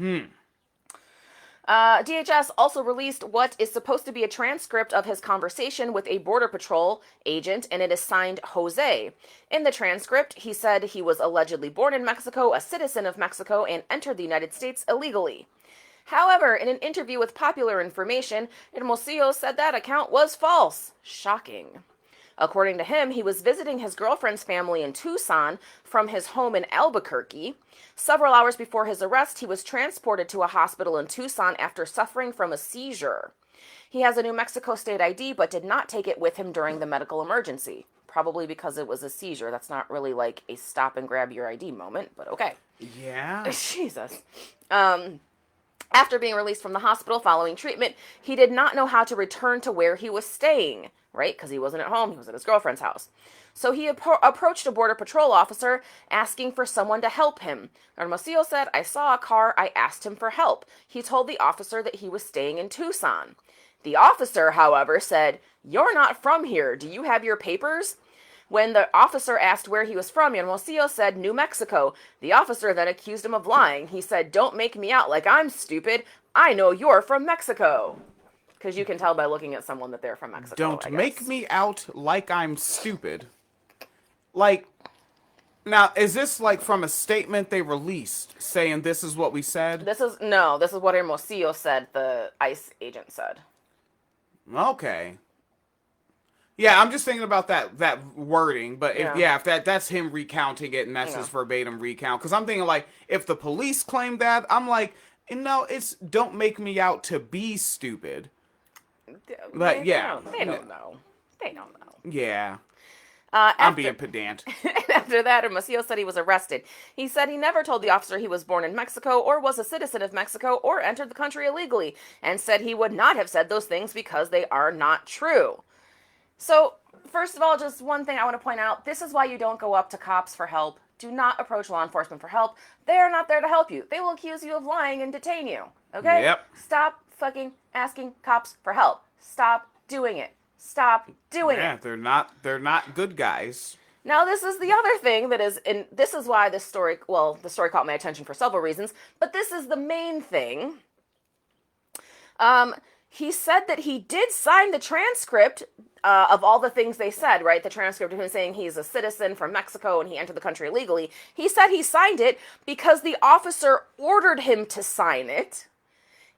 S2: DHS also released what is supposed to be a transcript of his conversation with a Border Patrol agent, and it is signed Jose. In the transcript, he said he was allegedly born in Mexico, a citizen of Mexico, and entered the United States illegally. However, in an interview with Popular Information, Hermosillo said that account was false. Shocking. According to him, he was visiting his girlfriend's family in Tucson from his home in Albuquerque. Several hours before his arrest, he was transported to a hospital in Tucson after suffering from a seizure. He has a New Mexico state ID, but did not take it with him during the medical emergency. Probably because it was a seizure. That's not really like a stop and grab your ID moment, but okay.
S1: Yeah.
S2: Jesus. After being released from the hospital following treatment, he did not know how to return to where he was staying, right? Because he wasn't at home, he was at his girlfriend's house. So he approached a Border Patrol officer asking for someone to help him. Hermosillo said, I saw a car, I asked him for help. He told the officer that he was staying in Tucson. The officer, however, said, You're not from here, do you have your papers? When the officer asked where he was from, Hermosillo said New Mexico. The officer then accused him of lying. He said, Don't make me out like I'm stupid. I know you're from Mexico. Because you can tell by looking at someone that they're from Mexico.
S1: Don't make me out like I'm stupid. Like, now, is this like from a statement they released saying this is what we said?
S2: This is what Hermosillo said, the ICE agent said.
S1: Okay. Yeah, I'm just thinking about that wording, but if that's him recounting it and that's his verbatim recount, because I'm thinking like if the police claim that, I'm like, no, it's don't make me out to be stupid. But
S2: They don't know. They don't know.
S1: Yeah. I'm being pedant.
S2: And after that, Hermosillo said he was arrested. He said he never told the officer he was born in Mexico or was a citizen of Mexico or entered the country illegally, and said he would not have said those things because they are not true. So, first of all, just one thing I want to point out. This is why you don't go up to cops for help. Do not approach law enforcement for help. They are not there to help you. They will accuse you of lying and detain you. Okay?
S1: Yep.
S2: Stop fucking asking cops for help. Stop doing it. Stop doing
S1: Yeah,
S2: it.
S1: they're not good guys.
S2: Now, this is the other thing that is, and this is why this story, well, the story caught my attention for several reasons, but this is the main thing. He said that he did sign the transcript of all the things they said, right? The transcript of him saying he's a citizen from Mexico and he entered the country illegally. He said he signed it because the officer ordered him to sign it,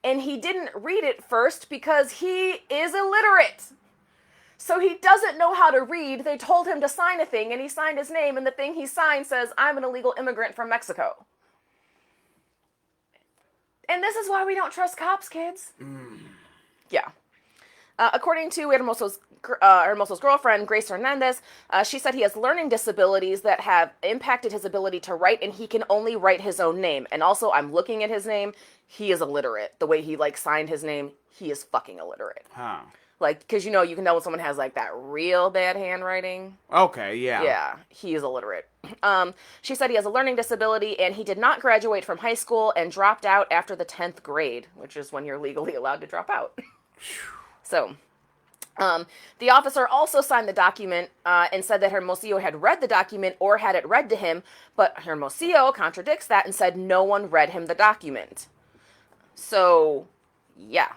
S2: and he didn't read it first because he is illiterate. So he doesn't know how to read. They told him to sign a thing, and he signed his name, and the thing he signed says, I'm an illegal immigrant from Mexico. And this is why we don't trust cops, kids. Yeah. According to Hermoso's girlfriend, Grace Hernandez, she said he has learning disabilities that have impacted his ability to write, and he can only write his own name. And also, I'm looking at his name. He is illiterate. The way he, signed his name, he is fucking illiterate.
S1: Huh.
S2: Because, you can tell when someone has, that real bad handwriting.
S1: Okay, yeah.
S2: Yeah, he is illiterate. She said he has a learning disability, and he did not graduate from high school and dropped out after the 10th grade, which is when you're legally allowed to drop out. So, the officer also signed the document and said that Hermosillo had read the document or had it read to him, but Hermosillo contradicts that and said no one read him the document. So, yeah.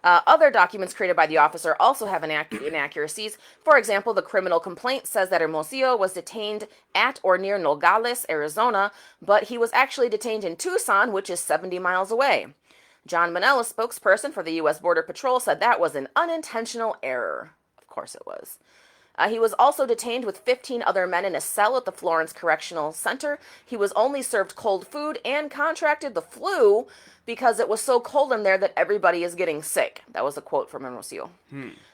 S2: Other documents created by the officer also have inaccuracies. For example, the criminal complaint says that Hermosillo was detained at or near Nogales, Arizona, but he was actually detained in Tucson, which is 70 miles away. John Manella, spokesperson for the U.S. Border Patrol, said that was an unintentional error. Of course it was. He was also detained with 15 other men in a cell at the Florence Correctional Center. He was only served cold food and contracted the flu because it was so cold in there that everybody is getting sick. That was a quote from Hermosillo.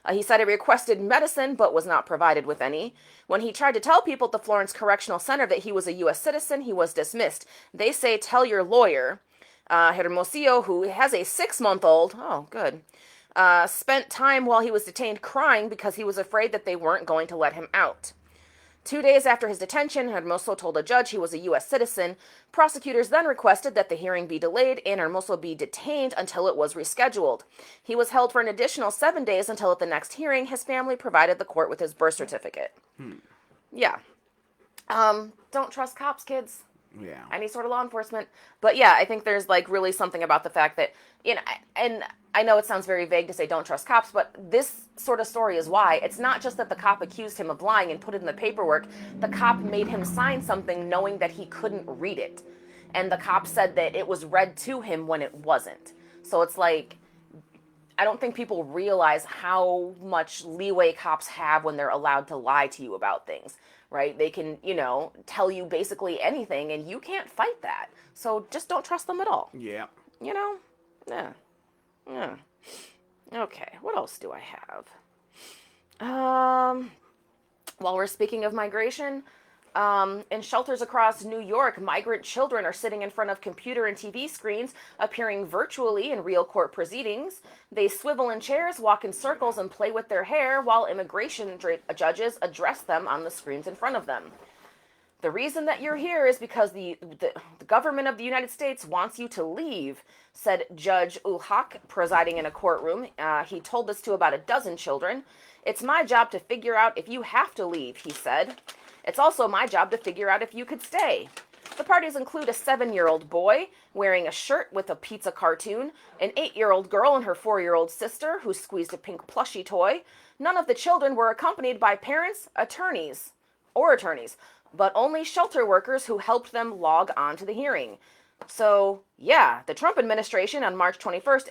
S2: He said he requested medicine but was not provided with any. When he tried to tell people at the Florence Correctional Center that he was a U.S. citizen, he was dismissed. They say, tell your lawyer. Hermosillo, who has a 6-month-old, oh, good, spent time while he was detained crying because he was afraid that they weren't going to let him out. 2 days after his detention, Hermoso told a judge he was a U.S. citizen. Prosecutors then requested that the hearing be delayed and Hermoso be detained until it was rescheduled. He was held for an additional 7 days until at the next hearing, his family provided the court with his birth certificate. Yeah. Don't trust cops, kids.
S1: Yeah.
S2: Any sort of law enforcement. But yeah, I think there's really something about the fact that, and I know it sounds very vague to say don't trust cops, but this sort of story is why. It's not just that the cop accused him of lying and put it in the paperwork. The cop made him sign something knowing that he couldn't read it. And the cop said that it was read to him when it wasn't. So it's I don't think people realize how much leeway cops have when they're allowed to lie to you about things. Right? They can, tell you basically anything, and you can't fight that. So just don't trust them at all.
S1: Yeah.
S2: Yeah. Okay, what else do I have? While we're speaking of migration, in shelters across New York, migrant children are sitting in front of computer and TV screens, appearing virtually in real court proceedings. They swivel in chairs, walk in circles, and play with their hair while immigration judges address them on the screens in front of them. The reason that you're here is because the government of the United States wants you to leave, said Judge Ulhak, presiding in a courtroom. He told this to about a dozen children. It's my job to figure out if you have to leave, he said. It's also my job to figure out if you could stay. The parties include a 7-year-old boy wearing a shirt with a pizza cartoon, an 8-year-old girl and her 4-year-old sister who squeezed a pink plushie toy. None of the children were accompanied by parents, attorneys, but only shelter workers who helped them log on to the hearing. So, yeah, the Trump administration on March 21st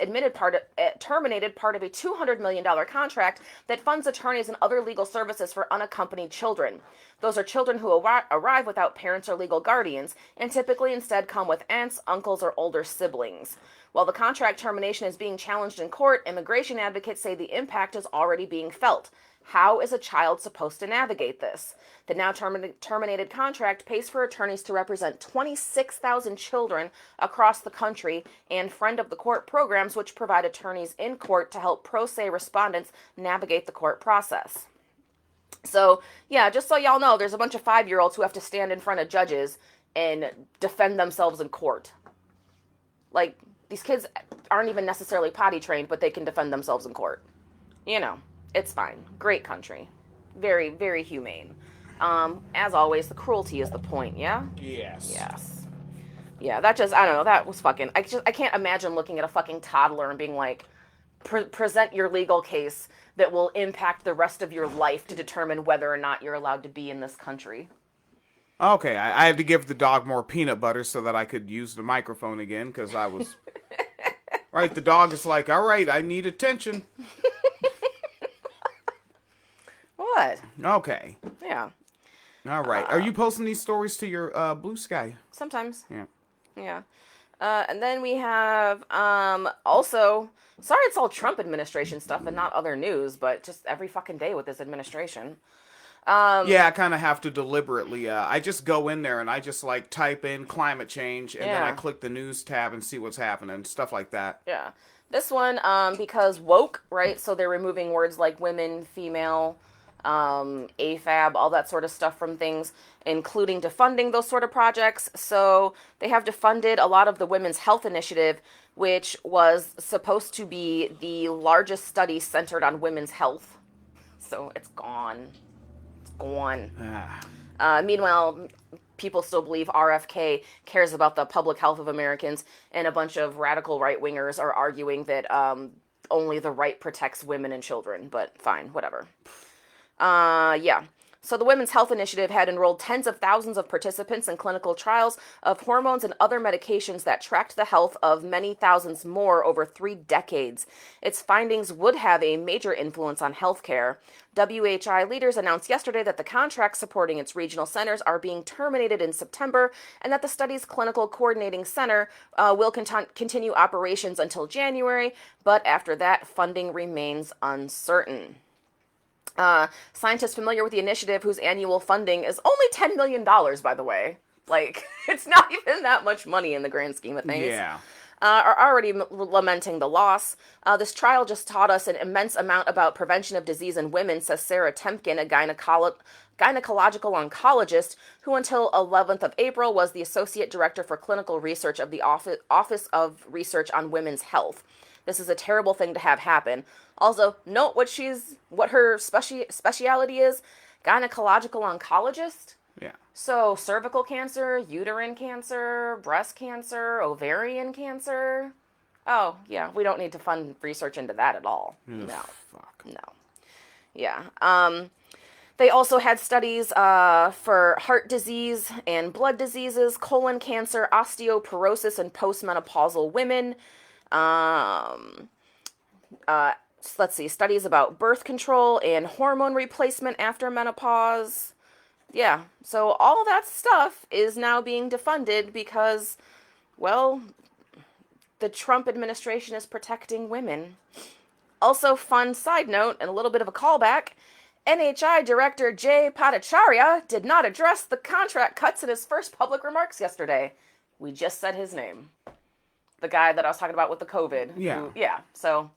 S2: terminated part of a $200 million contract that funds attorneys and other legal services for unaccompanied children. Those are children who arrive without parents or legal guardians and typically instead come with aunts, uncles, or older siblings. While the contract termination is being challenged in court, immigration advocates say the impact is already being felt. How is a child supposed to navigate this? The now terminated contract pays for attorneys to represent 26,000 children across the country and friend of the court programs, which provide attorneys in court to help pro se respondents navigate the court process. So, yeah, just so y'all know, there's a bunch of 5-year-olds who have to stand in front of judges and defend themselves in court. Like, these kids aren't even necessarily potty trained, but they can defend themselves in court. You know, it's fine. Great country. Very, very humane. As always, the cruelty is the point, yeah?
S1: Yes.
S2: Yes. Yeah, that just, I don't know, that was fucking, I can't imagine looking at a fucking toddler and being like, present your legal case that will impact the rest of your life to determine whether or not you're allowed to be in this country.
S1: Okay, I had to give the dog more peanut butter so that I could use the microphone again, because I was... Right, the dog is like, all right, I need attention.
S2: What?
S1: Okay.
S2: Yeah.
S1: All right. Are you posting these stories to your Blue Sky?
S2: Sometimes.
S1: Yeah.
S2: Yeah. And then we have, also, sorry it's all Trump administration stuff and not other news, but just every fucking day with this administration.
S1: Yeah, I kind of have to deliberately, I just go in there and I just like type in climate change and then I
S2: Yeah.
S1: click the news tab and see what's happening, stuff like that.
S2: Yeah. This one, because woke, right? So they're removing words like women, female, AFAB, all that sort of stuff from things, including defunding those sort of projects. So they have defunded a lot of the Women's Health Initiative, which was supposed to be the largest study centered on women's health. So it's gone. It's gone. Meanwhile, people still believe RFK cares about the public health of Americans, and a bunch of radical right-wingers are arguing that only the right protects women and children, but fine, whatever. Yeah. So the Women's Health Initiative had enrolled tens of thousands of participants in clinical trials of hormones and other medications that tracked the health of many thousands more over 3 decades. Its findings would have a major influence on healthcare. WHI leaders announced yesterday that the contracts supporting its regional centers are being terminated in September, and that the study's clinical coordinating center will continue operations until January, but after that, funding remains uncertain. Scientists familiar with the initiative, whose annual funding is only $10 million, by the way. Like, it's not even that much money in the grand scheme of things.
S1: Yeah.
S2: Are already lamenting the loss. This trial just taught us an immense amount about prevention of disease in women, says Sarah Temkin, a gynecological oncologist who until 11th of April was the Associate Director for Clinical Research of the Office of Research on Women's Health. This is a terrible thing to have happen. Also, note what her specialty is, gynecological oncologist.
S1: Yeah.
S2: So cervical cancer, uterine cancer, breast cancer, ovarian cancer. Oh, yeah, we don't need to fund research into that at all. No.
S1: Fuck.
S2: No. Yeah. They also had studies for heart disease and blood diseases, colon cancer, osteoporosis in postmenopausal women. Let's see, studies about birth control and hormone replacement after menopause. Yeah, so all that stuff is now being defunded because, well, the Trump administration is protecting women. Also, fun side note and a little bit of a callback, NHI Director Jay Bhattacharya did not address the contract cuts in his first public remarks yesterday. We just said his name. The guy that I was talking about with the COVID.
S1: Yeah.
S2: So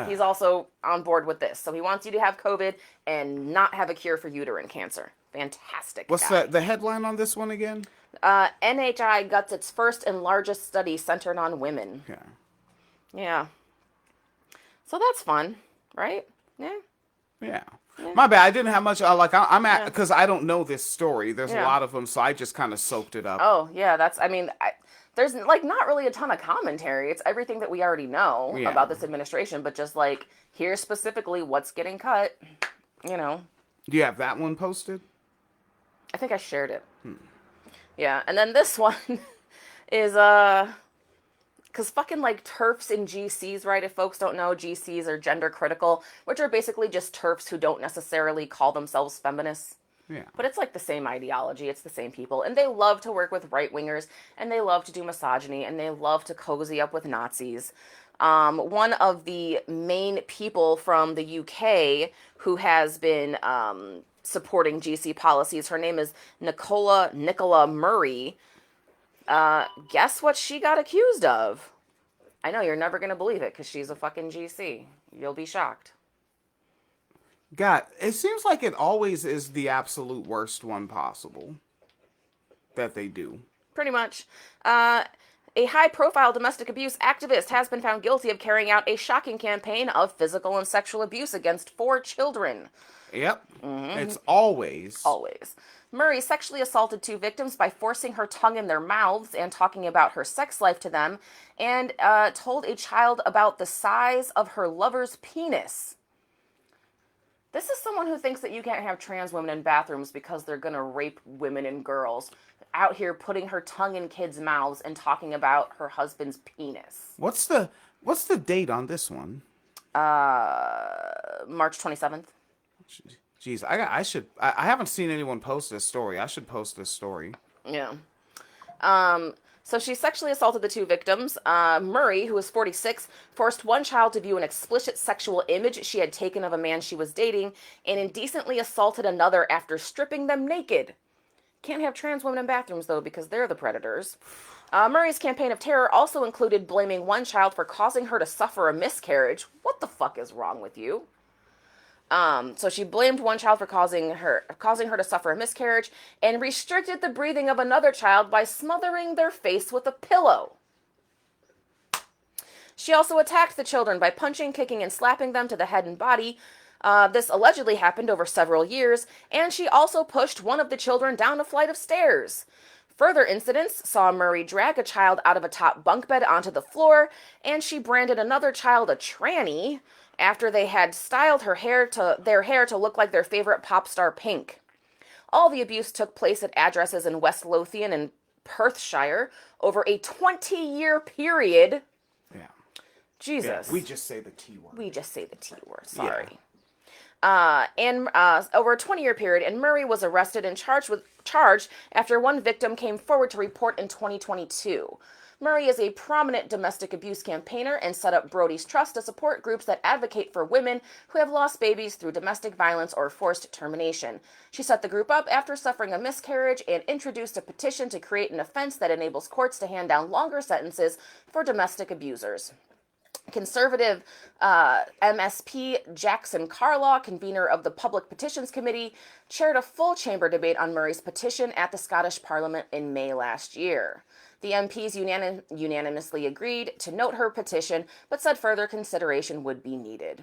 S2: he's also on board with this. So he wants you to have COVID and not have a cure for uterine cancer. Fantastic.
S1: What's the headline on this one again?
S2: NHI guts its first and largest study centered on women.
S1: Yeah.
S2: Yeah. So that's fun, right? Yeah.
S1: Yeah. My bad. I didn't have much. I'm at because I don't know this story. There's a
S2: Yeah.
S1: lot of them, so I just kind of soaked it up.
S2: Oh, yeah. There's not really a ton of commentary. It's everything that we already know
S1: Yeah.
S2: about this administration, but just like, here's specifically what's getting cut, you know.
S1: Do you have that one posted?
S2: I think I shared it. Yeah, and then this one is, because fucking, like, TERFs and GCs, right? If folks don't know, GCs are gender critical, which are basically just TERFs who don't necessarily call themselves feminists.
S1: Yeah.
S2: But it's like the same ideology. It's the same people. And they love to work with right-wingers, and they love to do misogyny, and they love to cozy up with Nazis. One of the main people from the UK who has been supporting GC policies, her name is Nicola Murray. Guess what she got accused of? I know you're never going to believe it because she's a fucking GC. You'll be shocked.
S1: God, it seems like it always is the absolute worst one possible that they do.
S2: Pretty much. A high-profile domestic abuse activist has been found guilty of carrying out a shocking campaign of physical and sexual abuse against 4 children.
S1: Yep. It's always.
S2: Always. Murray sexually assaulted 2 victims by forcing her tongue in their mouths and talking about her sex life to them, and told a child about the size of her lover's penis. This is someone who thinks that you can't have trans women in bathrooms because they're going to rape women and girls. Out here putting her tongue in kids' mouths and talking about her husband's penis.
S1: What's the date on this one?
S2: March 27th.
S1: Jeez, I haven't seen anyone post this story. I should post this story.
S2: Yeah. So she sexually assaulted the 2 victims. Murray, who was 46, forced one child to view an explicit sexual image she had taken of a man she was dating, and indecently assaulted another after stripping them naked. Can't have trans women in bathrooms, though, because they're the predators. Murray's campaign of terror also included blaming one child for causing her to suffer a miscarriage. What the fuck is wrong with you? So she blamed one child for causing her to suffer a miscarriage and restricted the breathing of another child by smothering their face with a pillow. She also attacked the children by punching, kicking, and slapping them to the head and body. This allegedly happened over several years, and she also pushed one of the children down a flight of stairs. Further incidents saw Murray drag a child out of a top bunk bed onto the floor, and she branded another child a tranny after they had styled their hair to look like their favorite pop star Pink. All the abuse took place at addresses in West Lothian and Perthshire over a 20-year period.
S1: Yeah.
S2: Jesus.
S1: Yeah, we just say the T word.
S2: We just say the T word. Sorry. Yeah. Over a 20-year period, and Murray was arrested and charged after one victim came forward to report in 2022. Murray is a prominent domestic abuse campaigner and set up Brody's Trust to support groups that advocate for women who have lost babies through domestic violence or forced termination. She set the group up after suffering a miscarriage and introduced a petition to create an offense that enables courts to hand down longer sentences for domestic abusers. Conservative MSP Jackson Carlaw, convener of the Public Petitions Committee, chaired a full chamber debate on Murray's petition at the Scottish Parliament in May last year. The MPs unanimously agreed to note her petition, but said further consideration would be needed.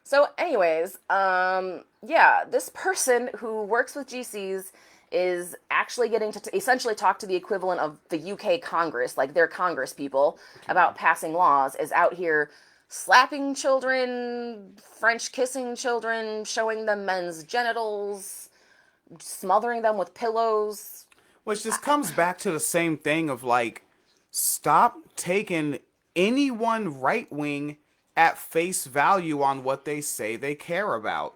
S2: So anyways, this person who works with GCs is actually getting to essentially talk to the equivalent of the UK Congress, like their Congress people, about passing laws, is out here slapping children, French kissing children, showing them men's genitals, smothering them with pillows.
S1: Which just comes back to the same thing of like, stop taking anyone right wing at face value on what they say they care about.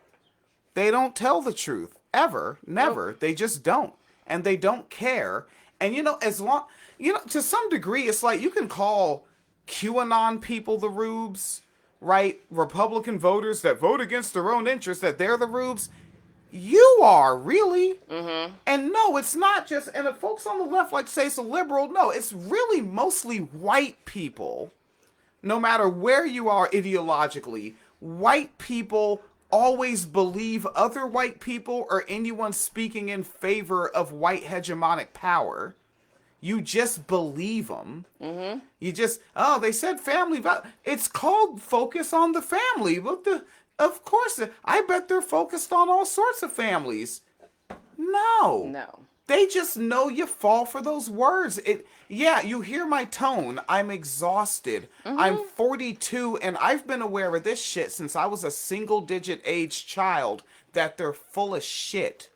S1: They don't tell the truth. Ever. Never. Nope. They just don't. And they don't care. And, to some degree, it's like you can call QAnon people the rubes, right? Republican voters that vote against their own interests, that they're the rubes. You are, really. Mm-hmm. And no, it's not just, and the folks on the left like to say it's a liberal. No, it's really mostly white people. No matter where you are ideologically, white people always believe other white people or anyone speaking in favor of white hegemonic power. You just believe them. Mm-hmm. You just, they said family. It's called focus on the family. Look, of course, I bet they're focused on all sorts of families. No. They just know you fall for those words. You hear my tone. I'm exhausted. Mm-hmm. I'm 42, and I've been aware of this shit since I was a single-digit age child, that they're full of shit.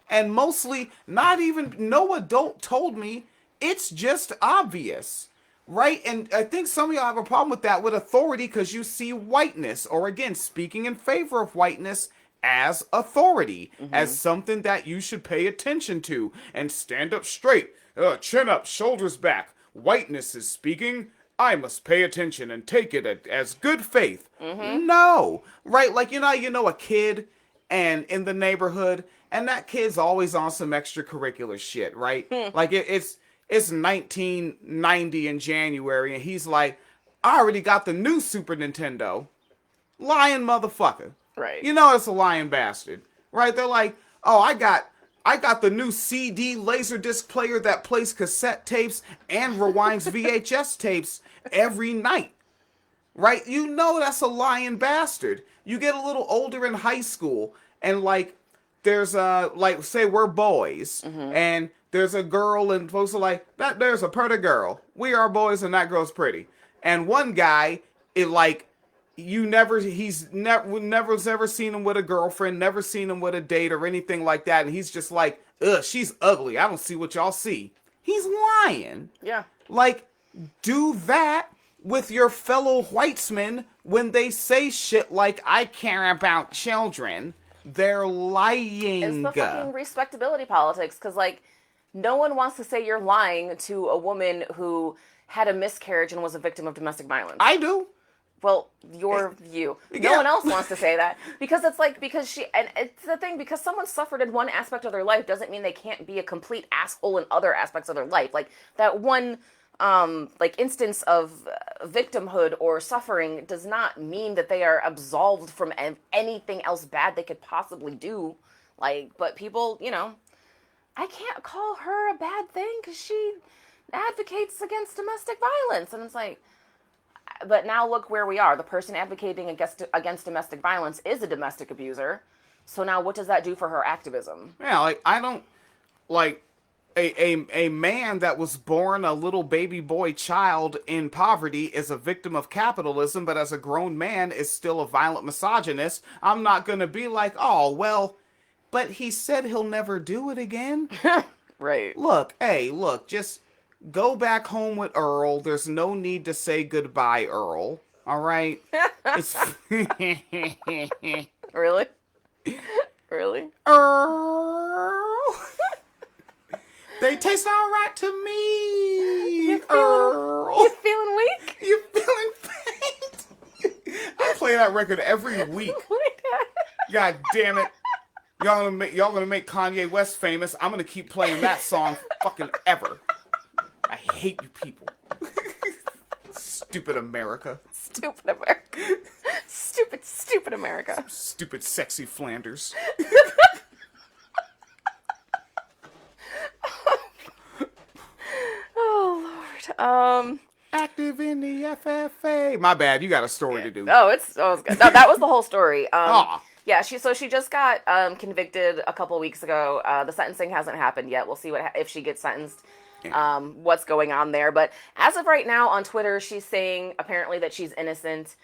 S1: And mostly, no adult told me. It's just obvious, right? And I think some of y'all have a problem with that, with authority, because you see whiteness, or again, speaking in favor of whiteness, as authority, as something that you should pay attention to and stand up straight, chin up, shoulders back. Whiteness is speaking I must pay attention and take it as good faith. No, right? Like you know a kid and in the neighborhood, and that kid's always on some extracurricular shit, right? Like it's 1990 in January, and he's like, I already got the new Super Nintendo. Lying motherfucker.
S2: Right.
S1: You know it's a lying bastard, right? They're like, oh, I got the new CD Laserdisc player that plays cassette tapes and rewinds VHS tapes every night. Right? You know that's a lying bastard. You get a little older in high school and like there's like say we're boys and there's a girl and folks are like that there's a pretty girl. We are boys and that girl's pretty. And one guy it like he's never seen him with a girlfriend, never seen him with a date or anything like that, and he's just like, ugh, she's ugly. I don't see what y'all see. He's lying.
S2: Yeah.
S1: Like, do that with your fellow whitesmen when they say shit like, I care about children. They're lying.
S2: It's the fucking respectability politics, because, like, no one wants to say you're lying to a woman who had a miscarriage and was a victim of domestic violence.
S1: I do.
S2: Well, your view. No
S1: Yeah.
S2: one else wants to say that because it's like and it's the thing because someone suffered in one aspect of their life doesn't mean they can't be a complete asshole in other aspects of their life. Like that one like instance of victimhood or suffering does not mean that they are absolved from anything else bad they could possibly do. Like, but people, you know, I can't call her a bad thing because she advocates against domestic violence, and it's like. But now look where we are. The person advocating against domestic violence is a domestic abuser. So now what does that do for her activism?
S1: Yeah, like I don't like a man that was born a little baby boy child in poverty is a victim of capitalism, but as a grown man is still a violent misogynist. I'm not gonna be like, oh well, but he said he'll never do it again.
S2: Right.
S1: Look, just go back home with Earl. There's no need to say goodbye, Earl. All right? It's
S2: Really? Really?
S1: Earl. They taste all right to me. Earl.
S2: You feeling weak?
S1: You feeling faint? I play that record every week. God damn it. Y'all gonna make Kanye West famous. I'm gonna keep playing that song fucking ever. I hate you people. Stupid America.
S2: Stupid America. Stupid America.
S1: Stupid sexy Flanders.
S2: Oh Lord.
S1: Active in the FFA. My bad, you got a story to do.
S2: It's good. No, that was the whole story.
S1: Aw.
S2: Yeah, she just got convicted a couple weeks ago. The sentencing hasn't happened yet. We'll see if she gets sentenced. What's going on there. But as of right now on Twitter, she's saying apparently that she's innocent.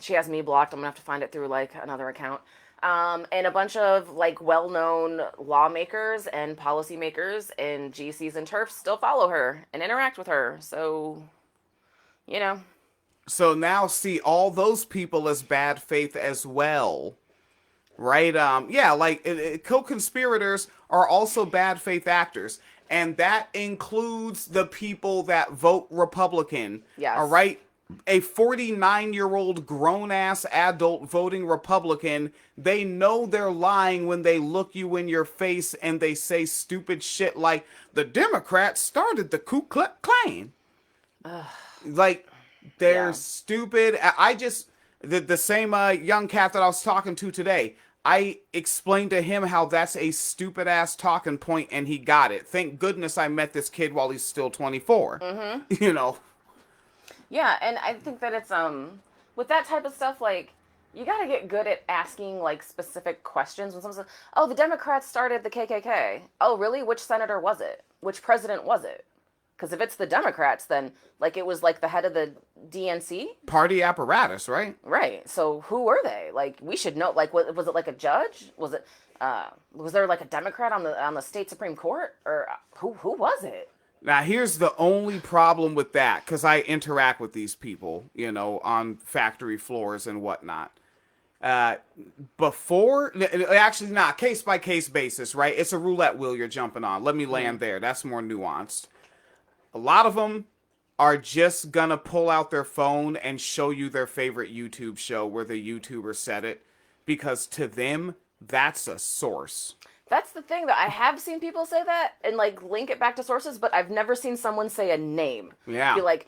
S2: She has me blocked. I'm gonna have to find it through like another account. And a bunch of like well-known lawmakers and policymakers and GCs and TERFs still follow her and interact with her. So, you know.
S1: So now see all those people as bad faith as well. Right? Yeah, like co-conspirators are also bad faith actors. And that includes the people that vote Republican.
S2: Yes.
S1: All right? A 49-year-old grown-ass adult voting Republican, they know they're lying when they look you in your face and they say stupid shit like, the Democrats started the Ku Klux Klan. Like, they're stupid. I just, the same young cat that I was talking to today, I explained to him how that's a stupid ass talking point and he got it. Thank goodness I met this kid while he's still 24. You know.
S2: Yeah, and I think that it's with that type of stuff, like, you gotta get good at asking like specific questions. When someone says, "Oh, the Democrats started the KKK." Oh, really? Which senator was it? Which president was it? Because if it's the Democrats, then like it was like the head of the DNC
S1: Party apparatus, right?
S2: right? So who were they? Like we should know. Like was it like a judge? Was it was there like a Democrat on the state Supreme Court or who was it?
S1: Now, here's the only problem with that, because I interact with these people, you know, on factory floors and whatnot. Actually, not case-by-case basis, right? It's a roulette wheel you're jumping on. Let me land there. That's more nuanced. A lot of them are just gonna pull out their phone and show you their favorite YouTube show where the YouTuber said it, because to them, that's a source.
S2: That's the thing that I have seen people say that and like link it back to sources, but I've never seen someone say a name.
S1: Yeah.
S2: Be like,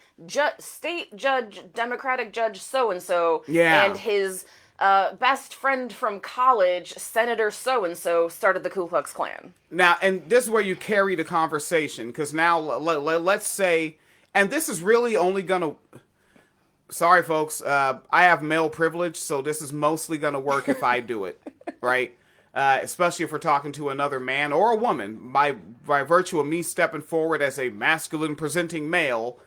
S2: state judge, Democratic judge so and so,
S1: Yeah.
S2: and his best friend from college, Senator so and so, started the Ku Klux Klan.
S1: Now, and this is where you carry the conversation, because now let's say, and this is really only gonna. Sorry, folks. I have male privilege, so this is mostly gonna work if I do it, right? Especially if we're talking to another man or a woman. By virtue of me stepping forward as a masculine presenting male,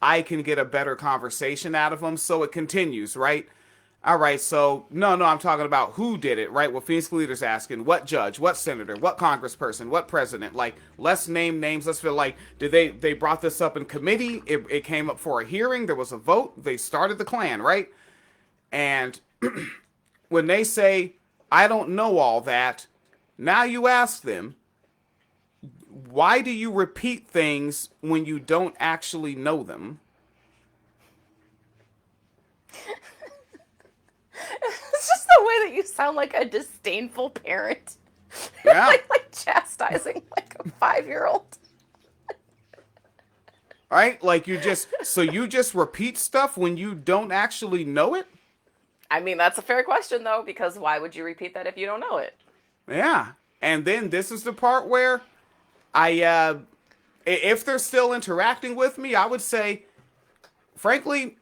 S1: I can get a better conversation out of them. So it continues, right? All right, so no, I'm talking about who did it, right? Well, Phoenix Leader's asking what judge, what senator, what congressperson, what president. Like, let's name names. Let's feel like, did they brought this up in committee? It came up for a hearing. There was a vote. They started the Klan, right? And when they say, I don't know all that, now you ask them, why do you repeat things when you don't actually know them?
S2: It's just the way that you sound like a disdainful parent.
S1: Yeah.
S2: like chastising like a 5-year-old.
S1: Right? Like you just repeat stuff when you don't actually know it?
S2: I mean, that's a fair question though, because why would you repeat that if you don't know it?
S1: Yeah. And then this is the part where if they're still interacting with me, I would say, frankly,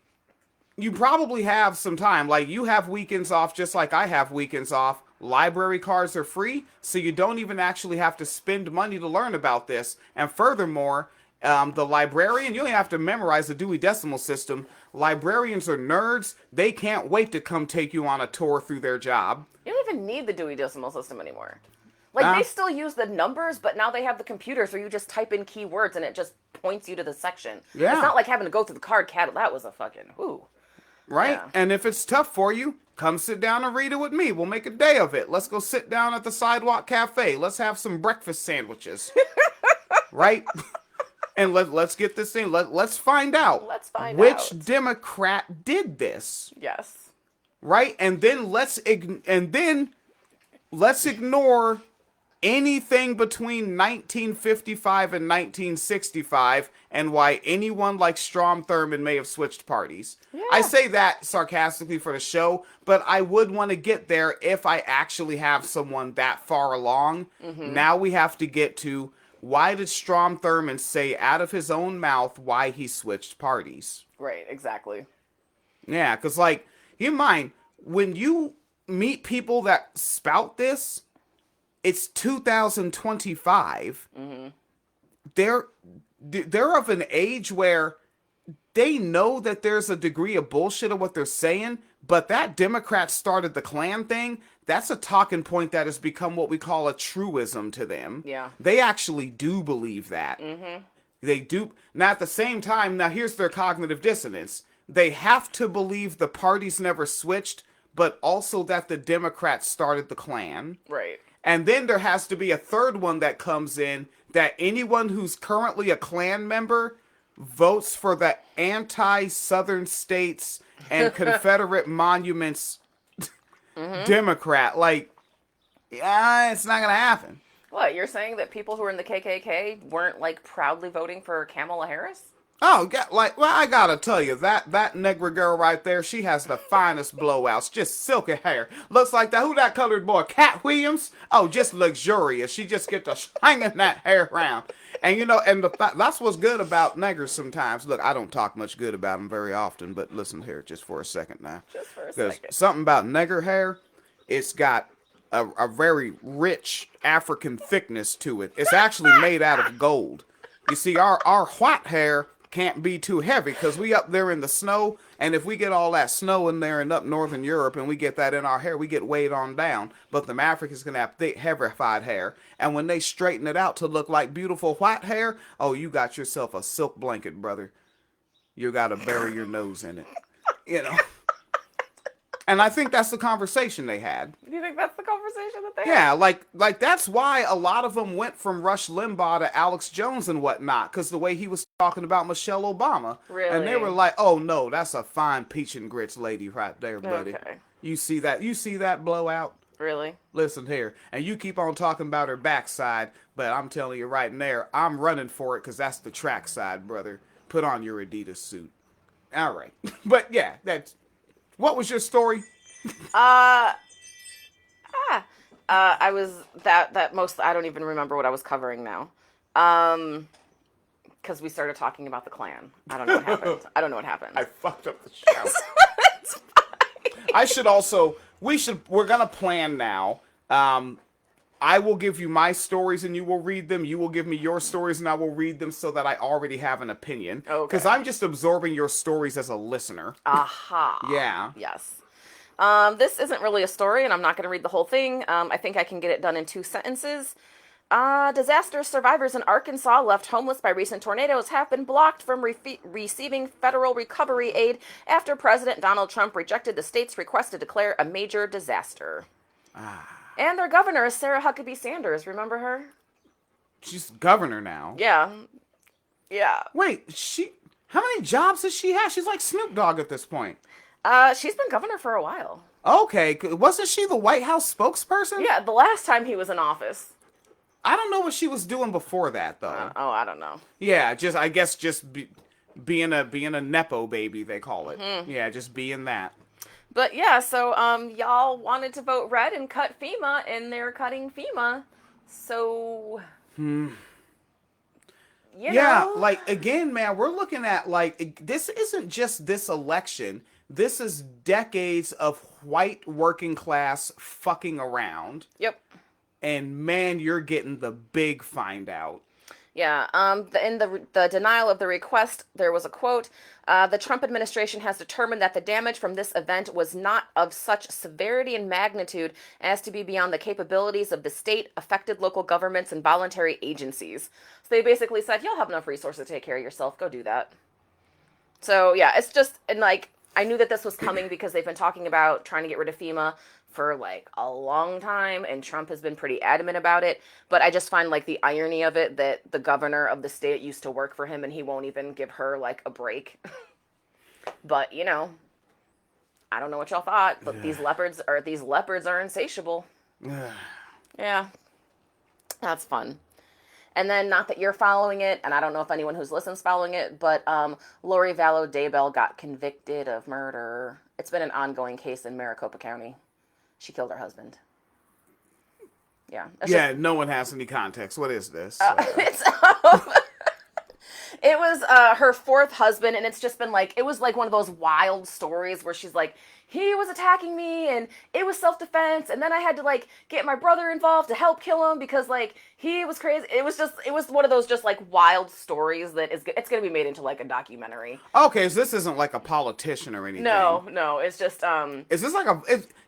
S1: you probably have some time. Like, you have weekends off just like I have weekends off. Library cards are free, so you don't even actually have to spend money to learn about this. And furthermore, the librarian, you only have to memorize the Dewey Decimal System. Librarians are nerds. They can't wait to come take you on a tour through their job.
S2: You don't even need the Dewey Decimal System anymore. Like, they still use the numbers, but now they have the computers where you just type in keywords and it just points you to the section.
S1: Yeah.
S2: It's not like having to go through the card catalog. That was a fucking, ooh.
S1: Right?
S2: Yeah.
S1: And if it's tough for you, come sit down and read it with me. We'll make a day of it. Let's go sit down at the Sidewalk Cafe. Let's have some breakfast sandwiches. Right? And let's get this thing. Let's find out.
S2: Let's find
S1: which
S2: out.
S1: Democrat did this.
S2: Yes.
S1: Right? And then let's ignore anything between 1955 and 1965 and why anyone like Strom Thurmond may have switched parties.
S2: Yeah.
S1: I say that sarcastically for the show, but I would want to get there if I actually have someone that far along. Mm-hmm. Now we have to get to, why did Strom Thurmond say out of his own mouth why he switched parties?
S2: Right, exactly.
S1: Yeah, because, like, you mind, when you meet people that spout this, it's 2025. Mm-hmm. They're of an age where they know that there's a degree of bullshit of what they're saying, but that Democrat started the Klan thing, that's a talking point that has become what we call a truism to them.
S2: Yeah.
S1: They actually do believe that. Mm-hmm. They do. Now, at the same time, now here's their cognitive dissonance. They have to believe the parties never switched, but also that the Democrats started the Klan.
S2: Right.
S1: And then there has to be a third one that comes in, that anyone who's currently a Klan member votes for the anti-Southern states and Confederate monuments Democrat. Like, yeah, it's not going to happen.
S2: What, you're saying that people who are in the KKK weren't, like, proudly voting for Kamala Harris?
S1: Oh, well, I gotta tell you, that Negra girl right there, she has the finest blowouts, just silky hair. Looks like who that colored boy, Cat Williams? Oh, just luxurious. She just get to hanging that hair around. And, you know, and that's what's good about Negras sometimes. Look, I don't talk much good about them very often, but listen here just for a second now.
S2: Just for a
S1: Because
S2: second.
S1: something about Negra hair, it's got a very rich African thickness to it. It's actually made out of gold. You see, our white hair can't be too heavy because we up there in the snow, and if we get all that snow in there and up northern Europe and we get that in our hair, we get weighed on down. But the Africans can have thick, heavified hair, and when they straighten it out to look like beautiful white hair, oh, you got yourself a silk blanket, brother. You got to bury your nose in it, you know. And I think that's the conversation they had.
S2: Do you think that's the conversation that they had?
S1: Yeah, like that's why a lot of them went from Rush Limbaugh to Alex Jones and whatnot, because the way he was talking about Michelle Obama. And they
S2: Really?
S1: were like, oh no, that's a fine peach and grits lady right there, buddy.
S2: Okay.
S1: You see that blowout?
S2: Really?
S1: Listen here. And you keep on talking about her backside, but I'm telling you right in there, I'm running for it because that's the track side, brother. Put on your Adidas suit. All right. But yeah, what was your story?
S2: I was that most I don't even remember what I was covering now. Because we started talking about the Klan. I don't know what happened. I don't know what happened.
S1: I fucked up the show.
S2: It's fine.
S1: We're gonna plan now. I will give you my stories and you will read them. You will give me your stories and I will read them so that I already have an opinion.
S2: Okay.
S1: Because I'm just absorbing your stories as a listener.
S2: Aha.
S1: Yeah.
S2: Yes. This isn't really a story, and I'm not going to read the whole thing. I think I can get it done in 2 sentences. Disaster survivors in Arkansas left homeless by recent tornadoes have been blocked from receiving federal recovery aid after President Donald Trump rejected the state's request to declare a major disaster. And their governor is Sarah Huckabee Sanders. Remember her?
S1: She's governor now.
S2: Yeah. Yeah.
S1: Wait, how many jobs does she have? She's like Snoop Dogg at this point.
S2: She's been governor for a while.
S1: Okay, wasn't she the White House spokesperson?
S2: Yeah, the last time he was in office.
S1: I don't know what she was doing before that though.
S2: I don't know.
S1: Yeah, I guess being a nepo baby they call it. Yeah, just being that.
S2: But yeah, so y'all wanted to vote red and cut FEMA, and they're cutting FEMA. So you
S1: Yeah,
S2: know.
S1: like again, man, we're looking at this isn't just this election. This is decades of white working class fucking around.
S2: Yep.
S1: And man, you're getting the big find out.
S2: Yeah. In the denial of the request, there was a quote. The Trump administration has determined that the damage from this event was not of such severity and magnitude as to be beyond the capabilities of the state, affected local governments, and voluntary agencies. So they basically said, you'll have enough resources to take care of yourself. Go do that. So yeah, it's just, and like, I knew that this was coming because they've been talking about trying to get rid of FEMA for like a long time, and Trump has been pretty adamant about it. But I just find like the irony of it that the governor of the state used to work for him and he won't even give her like a break. But you know, I don't know what y'all thought, but these leopards are insatiable. Yeah, that's fun. And then, not that you're following it, and I don't know if anyone who's listened is following it, but Lori Vallow Daybell got convicted of murder. It's been an ongoing case in Maricopa County. She killed her husband. Yeah.
S1: No one has any context. What is this?
S2: It was her 4th husband, and it's just been like, it was like one of those wild stories where she's like, he was attacking me, and it was self-defense, and then I had to like get my brother involved to help kill him because like he was crazy. It was one of those just like wild stories that it's gonna be made into like a documentary.
S1: Okay, so this isn't like a politician or anything.
S2: No, it's just
S1: Is this like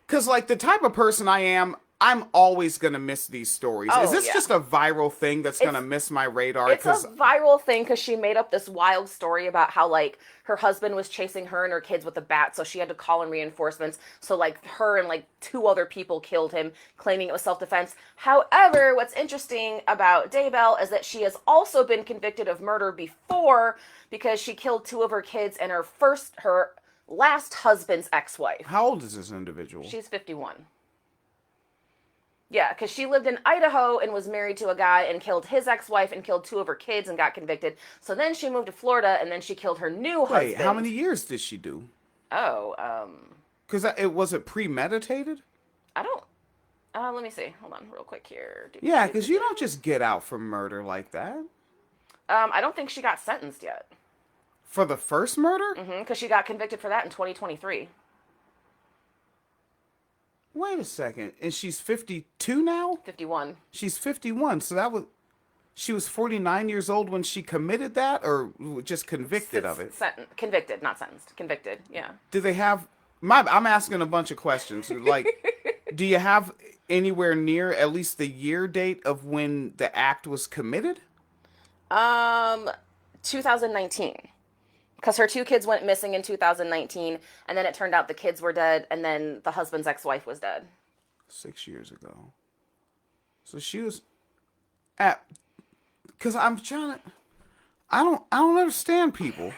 S1: because like the type of person I am, I'm always gonna miss these stories. Is this just a viral thing that's gonna miss my radar?
S2: It's a viral thing because she made up this wild story about how like her husband was chasing her and her kids with a bat, so she had to call in reinforcements. So like her and like 2 other people killed him, claiming it was self-defense. However, what's interesting about Daybell is that she has also been convicted of murder before because she killed 2 of her kids and her last husband's ex-wife.
S1: How old is this individual?
S2: She's 51. Yeah, because she lived in Idaho and was married to a guy and killed his ex-wife and killed 2 of her kids and got convicted. So then she moved to Florida and then she killed her new husband.
S1: Wait, how many years did she do?
S2: Because
S1: it wasn't premeditated?
S2: I don't... let me see. Hold on real quick here.
S1: Yeah, because you don't just get out for murder like that.
S2: I don't think she got sentenced yet.
S1: For the first murder?
S2: Because she got convicted for that in 2023.
S1: Wait a second. And she's 52 now?
S2: 51.
S1: She's 51. So she was 49 years old when she committed that, or just convicted of it?
S2: Convicted, not sentenced. Convicted, yeah.
S1: Do they have... I'm asking a bunch of questions. Like, do you have anywhere near at least the year date of when the act was committed?
S2: 2019. Because her 2 kids went missing in 2019, and then it turned out the kids were dead, and then the husband's ex-wife was dead.
S1: 6 years ago. So she was at, because I'm trying to, I don't understand people.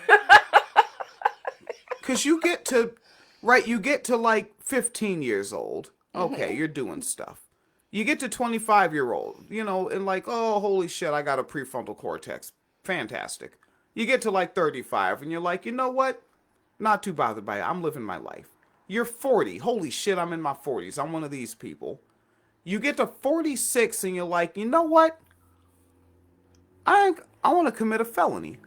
S1: Because you get to like 15 years old. Okay, you're doing stuff. You get to 25-year-old, and like, oh, holy shit, I got a prefrontal cortex. Fantastic. You get to like 35 and you're like, you know what? Not too bothered by it. I'm living my life. You're 40. Holy shit, I'm in my 40s. I'm one of these people. You get to 46 and you're like, you know what? I want to commit a felony.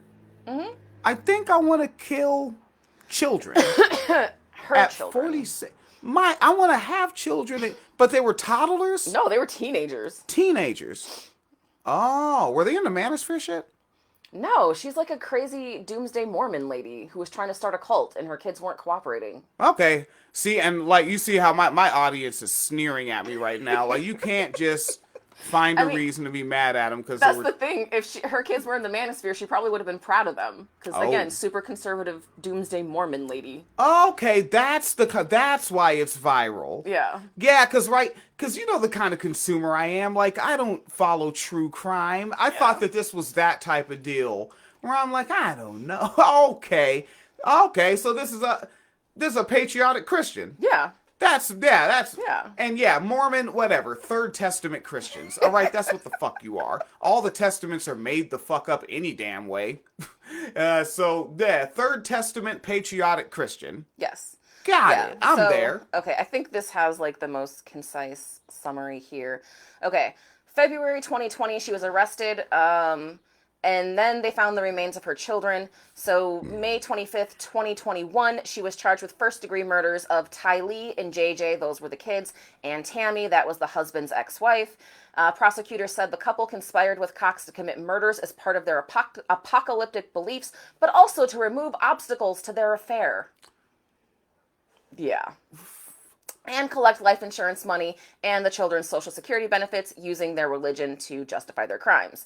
S2: Mm-hmm.
S1: I think I want to kill children.
S2: Her
S1: At
S2: children.
S1: 46. I want to have children, but they were toddlers?
S2: No, they were teenagers.
S1: Teenagers. Oh, were they in the manosphere shit?
S2: No, she's like a crazy doomsday Mormon lady who was trying to start a cult, and her kids weren't cooperating.
S1: Okay. See, and like, you see how my audience is sneering at me right now. Like, you can't just find a reason to be mad at them because
S2: That's the thing. If her kids were in the manosphere, she probably would have been proud of them. Because again, super conservative doomsday Mormon lady.
S1: Okay, that's why it's viral.
S2: Yeah.
S1: Yeah, because you know the kind of consumer I am. Like, I don't follow true crime. I thought that this was that type of deal where I'm like, I don't know. Okay, so this is a patriotic Christian.
S2: Yeah.
S1: That's
S2: Yeah.
S1: And yeah, Mormon, whatever, Third Testament Christians. All right, that's what the fuck you are. All the testaments are made the fuck up any damn way. So yeah, Third Testament patriotic Christian.
S2: Yes.
S1: Got it. I'm there.
S2: Okay, I think this has like the most concise summary here. Okay, February 2020, she was arrested. And then they found the remains of her children. So May 25th, 2021, she was charged with first-degree murders of Tylee and JJ, those were the kids, and Tammy, that was the husband's ex-wife. Prosecutors said the couple conspired with Cox to commit murders as part of their apocalyptic beliefs, but also to remove obstacles to their affair. Yeah. And collect life insurance money and the children's social security benefits using their religion to justify their crimes.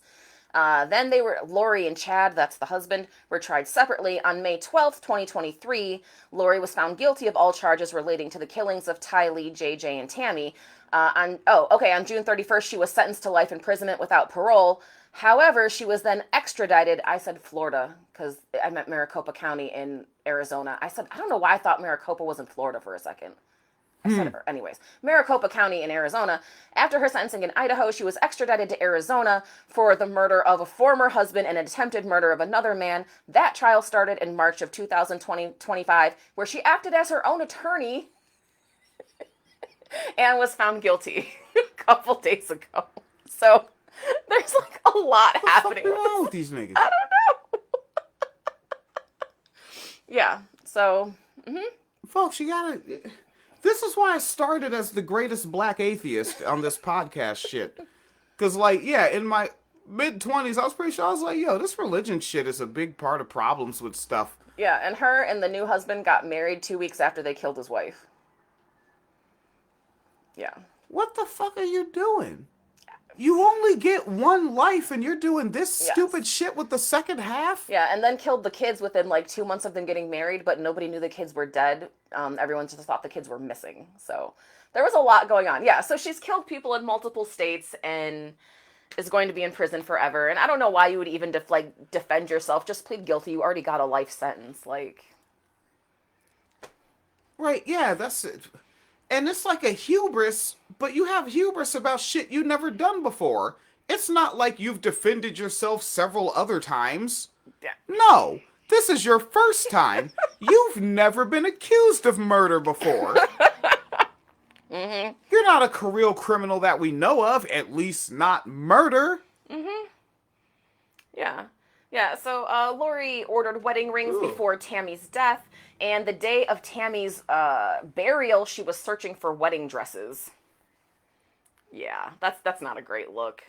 S2: Then Lori and Chad, that's the husband, were tried separately. On May 12th, 2023, Lori was found guilty of all charges relating to the killings of Tylee, JJ, and Tammy. On June 31st, she was sentenced to life imprisonment without parole. However, she was then extradited. I said Florida because I meant Maricopa County in Arizona. I don't know why I thought Maricopa was in Florida for a second. Anyways, Maricopa County in Arizona. After her sentencing in Idaho, she was extradited to Arizona for the murder of a former husband and attempted murder of another man. That trial started in March of 2025, where she acted as her own attorney and was found guilty a couple days ago. So there's like a lot happening.
S1: What's wrong with these niggas?
S2: I don't know. Yeah, so...
S1: Folks, you gotta... This is why I started as the greatest black atheist on this podcast shit. Because, like, yeah, in my mid-20s, I was pretty sure, I was like, yo, this religion shit is a big part of problems with stuff.
S2: Yeah, and her and the new husband got married 2 weeks after they killed his wife. Yeah.
S1: What the fuck are you doing? You only get one life and you're doing this stupid shit with the second half?
S2: Yeah, and then killed the kids within like 2 months of them getting married, but nobody knew the kids were dead. Everyone just thought the kids were missing. So there was a lot going on. Yeah, so she's killed people in multiple states and is going to be in prison forever. And I don't know why you would even defend yourself. Just plead guilty. You already got a life sentence. Like,
S1: right, yeah, that's it. And it's like a hubris, but you have hubris about shit you've never done before. It's not like you've defended yourself several other times.
S2: Yeah.
S1: No, this is your first time. You've never been accused of murder before.
S2: Mm-hmm.
S1: You're not a career criminal that we know of, at least not murder.
S2: Mm-hmm. Yeah. Yeah, so Lori ordered wedding rings before Tammy's death, and the day of Tammy's burial, she was searching for wedding dresses. Yeah, that's not a great look.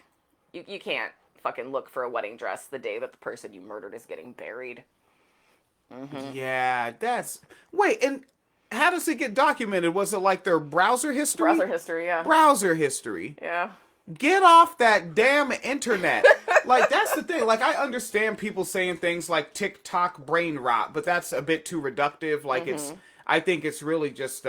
S2: You can't fucking look for a wedding dress the day that the person you murdered is getting buried. Mm-hmm.
S1: Yeah, that's... Wait, and how does it get documented? Was it like their browser history?
S2: Browser history, yeah.
S1: Browser history.
S2: Yeah.
S1: Get off that damn internet. Like, that's the thing. Like, I understand people saying things like TikTok brain rot, but that's a bit too reductive. Like, I think it's really just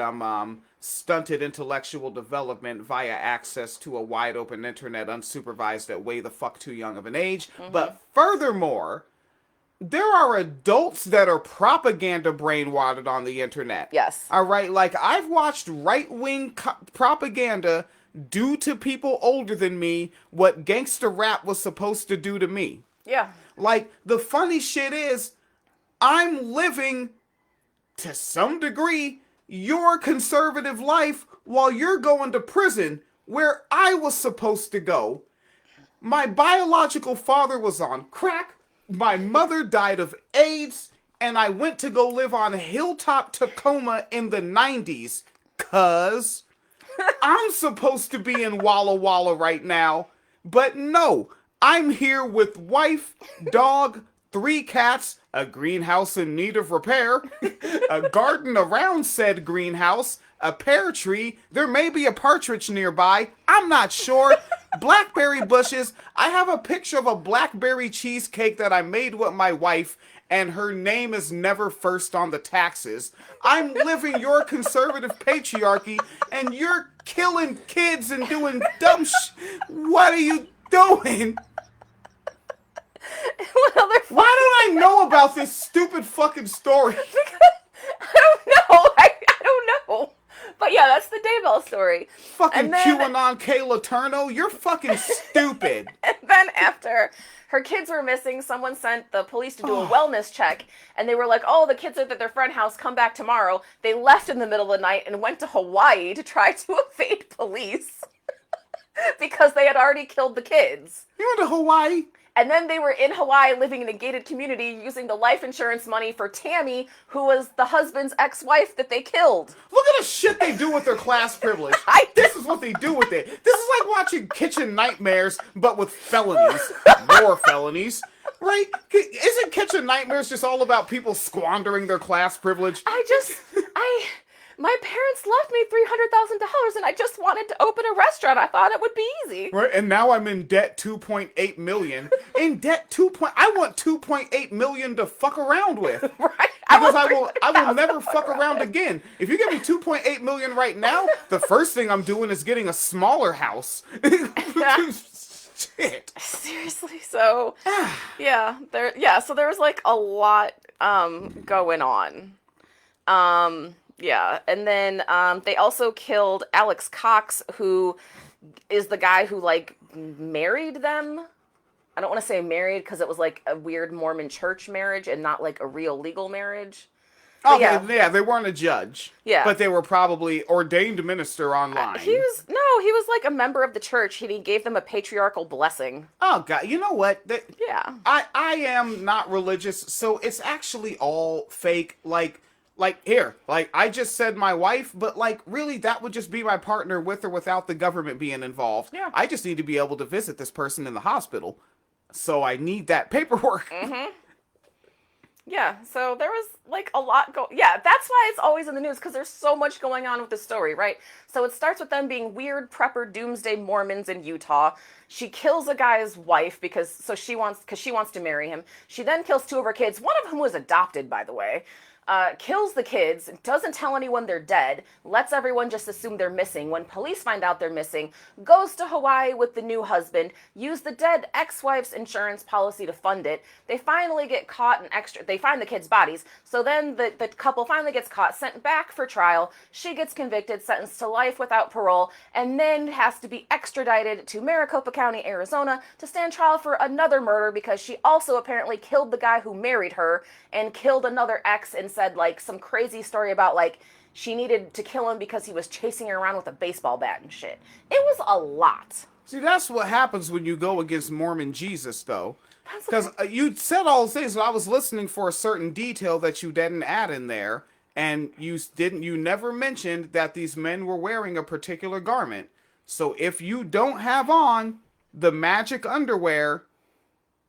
S1: stunted intellectual development via access to a wide open internet unsupervised at way the fuck too young of an age. But furthermore, there are adults that are propaganda brainwashed on the internet.
S2: Yes.
S1: All right, like, I've watched right-wing propaganda do to people older than me what gangster rap was supposed to do to me.
S2: Yeah.
S1: Like, the funny shit is, I'm living, to some degree, your conservative life while you're going to prison where I was supposed to go. My biological father was on crack, my mother died of AIDS, and I went to go live on Hilltop Tacoma in the 90s, 'cause I'm supposed to be in Walla Walla right now, but no, I'm here with wife, dog, 3 cats, a greenhouse in need of repair, a garden around said greenhouse, a pear tree, there may be a partridge nearby, I'm not sure, blackberry bushes, I have a picture of a blackberry cheesecake that I made with my wife, and her name is never first on the taxes. I'm living your conservative patriarchy, and you're killing kids and doing dumb What are you doing?
S2: Well, they're
S1: Why don't I know about this stupid fucking story?
S2: I don't know. I don't know. But yeah, that's the Daybell story.
S1: Fucking
S2: And then-
S1: QAnon Kayla Turno, you're fucking stupid.
S2: And then after her kids were missing, someone sent the police to do a wellness check, and they were like, oh, the kids are at their friend's house, come back tomorrow. They left in the middle of the night and went to Hawaii to try to evade police because they had already killed the kids.
S1: You went to Hawaii?
S2: And then they were in Hawaii living in a gated community using the life insurance money for Tammy, who was the husband's ex-wife that they killed.
S1: Look at the shit they do with their class privilege. This is what they do with it. This is like watching Kitchen Nightmares, but with felonies. More felonies. Right? Isn't Kitchen Nightmares just all about people squandering their class privilege?
S2: My parents left me $300,000 and I just wanted to open a restaurant. I thought it would be easy.
S1: Right, and now I'm in debt 2.8 million. In debt I want 2.8 million to fuck around with.
S2: Right?
S1: Because I will never fuck around again. If you give me 2.8 million right now, the first thing I'm doing is getting a smaller house. Shit.
S2: Seriously, so so there was like a lot going on. Yeah, and then they also killed Alex Cox, who is the guy who like married them. I don't want to say married because it was like a weird Mormon church marriage and not like a real legal marriage. But
S1: Okay, yeah, they weren't a judge.
S2: Yeah.
S1: But they were probably ordained minister online.
S2: He was like a member of the church. He gave them a patriarchal blessing.
S1: Oh God, you know what?
S2: Yeah.
S1: I am not religious, so it's actually all fake. Like here, like I just said my wife, but like really that would just be my partner with or without the government being involved.
S2: Yeah.
S1: I just need to be able to visit this person in the hospital. So I need that paperwork.
S2: Mm-hmm. Yeah, so there was like a lot yeah, that's why it's always in the news, because there's so much going on with the story, right? So it starts with them being weird prepper doomsday Mormons in Utah. She kills a guy's wife because she wants to marry him. She then kills 2 of her kids, one of whom was adopted, by the way. Kills the kids, doesn't tell anyone they're dead, lets everyone just assume they're missing. When police find out they're missing, goes to Hawaii with the new husband, use the dead ex-wife's insurance policy to fund it. They finally get caught they find the kids' bodies. So then the couple finally gets caught, sent back for trial. She gets convicted, sentenced to life without parole, and then has to be extradited to Maricopa County, Arizona to stand trial for another murder because she also apparently killed the guy who married her and killed another ex and said like some crazy story about like she needed to kill him because he was chasing her around with a baseball bat and shit. It was a lot.
S1: See, that's what happens when you go against Mormon Jesus, though. Because you said all those things, and I was listening for a certain detail that you didn't add in there, and you never mentioned that these men were wearing a particular garment. So if you don't have on the magic underwear,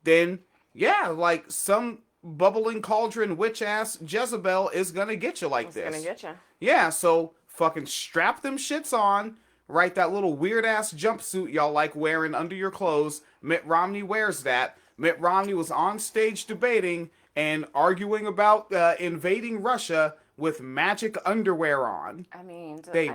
S1: then yeah, like some bubbling cauldron witch ass Jezebel is gonna get you like this.
S2: Gonna get you.
S1: Yeah, so fucking strap them shits on, right? That little weird ass jumpsuit y'all like wearing under your clothes. Mitt Romney wears that. Mitt Romney was on stage debating and arguing about invading Russia with magic underwear on.
S2: I mean,
S1: They-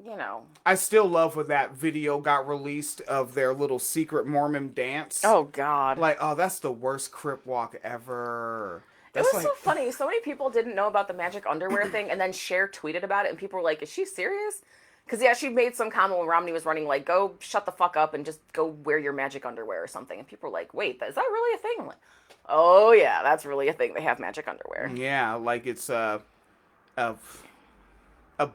S2: you know.
S1: I still love when that video got released of their little secret Mormon dance.
S2: Oh God.
S1: Like, oh, that's the worst Crip walk ever.
S2: It
S1: That's
S2: was so funny. So many people didn't know about the magic underwear thing, and then Cher tweeted about it, and people were like, "Is she serious?" Because yeah, she made some comment when Romney was running, like, "Go shut the fuck up and just go wear your magic underwear or something." And people were like, "Wait, is that really a thing?" I'm like, "Oh yeah, that's really a thing. They have magic underwear."
S1: Yeah, like it's a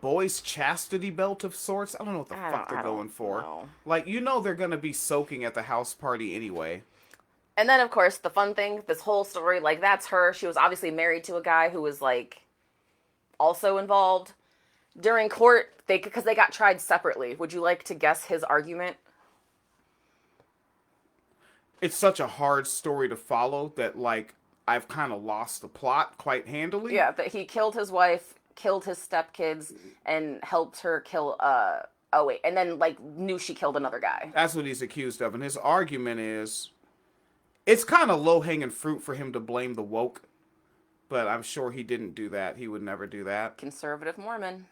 S1: boy's chastity belt of sorts. I don't know what the fuck they're going for.
S2: know.
S1: Like, you know they're gonna be soaking at the house party anyway.
S2: And then, of course, the fun thing, this whole story, like, that's her. She was obviously married to a guy who was, like, also involved. During court, because they got tried separately. Would you like to guess his argument?
S1: It's such a hard story to follow that, like, I've kind of lost the plot quite handily.
S2: Yeah, that he killed his wife, killed his stepkids, and helped her kill, and then, like, knew she killed another guy.
S1: That's what he's accused of. And his argument is, it's kind of low-hanging fruit for him to blame the woke. But I'm sure he didn't do that. He would never do that.
S2: Conservative Mormon.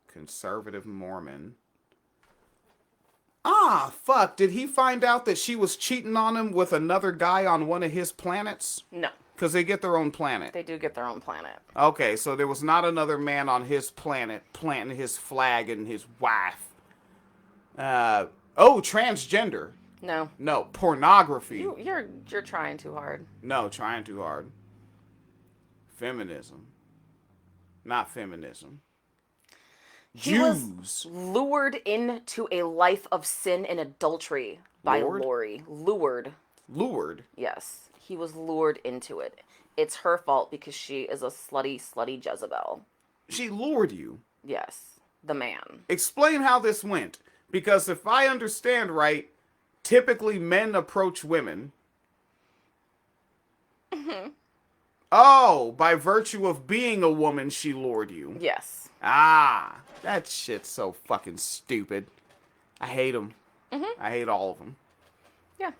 S1: Conservative Mormon. Ah, fuck. Did he find out that she was cheating on him with another guy on one of his planets?
S2: No,
S1: Because they get their own planet.
S2: they do get their own planet.
S1: Okay, so there was not another man on his planet planting his flag and his wife. Transgender.
S2: No,
S1: No, pornography.
S2: you're trying too hard.
S1: No, trying too hard. Feminism. Not feminism.
S2: He was
S1: Jews.
S2: lured into a life of sin and adultery by
S1: Lured?
S2: Lori. Lured.
S1: Lured.
S2: Yes, he was lured into it. It's her fault because she is a slutty, slutty Jezebel.
S1: She lured you.
S2: Yes, the man.
S1: Explain how this went. Because if I understand right, typically men approach women.
S2: Mm-hmm.
S1: Oh, by virtue of being a woman, she lured you.
S2: Yes.
S1: Ah, that shit's so fucking stupid. I hate them. I hate all of them.
S2: Yeah.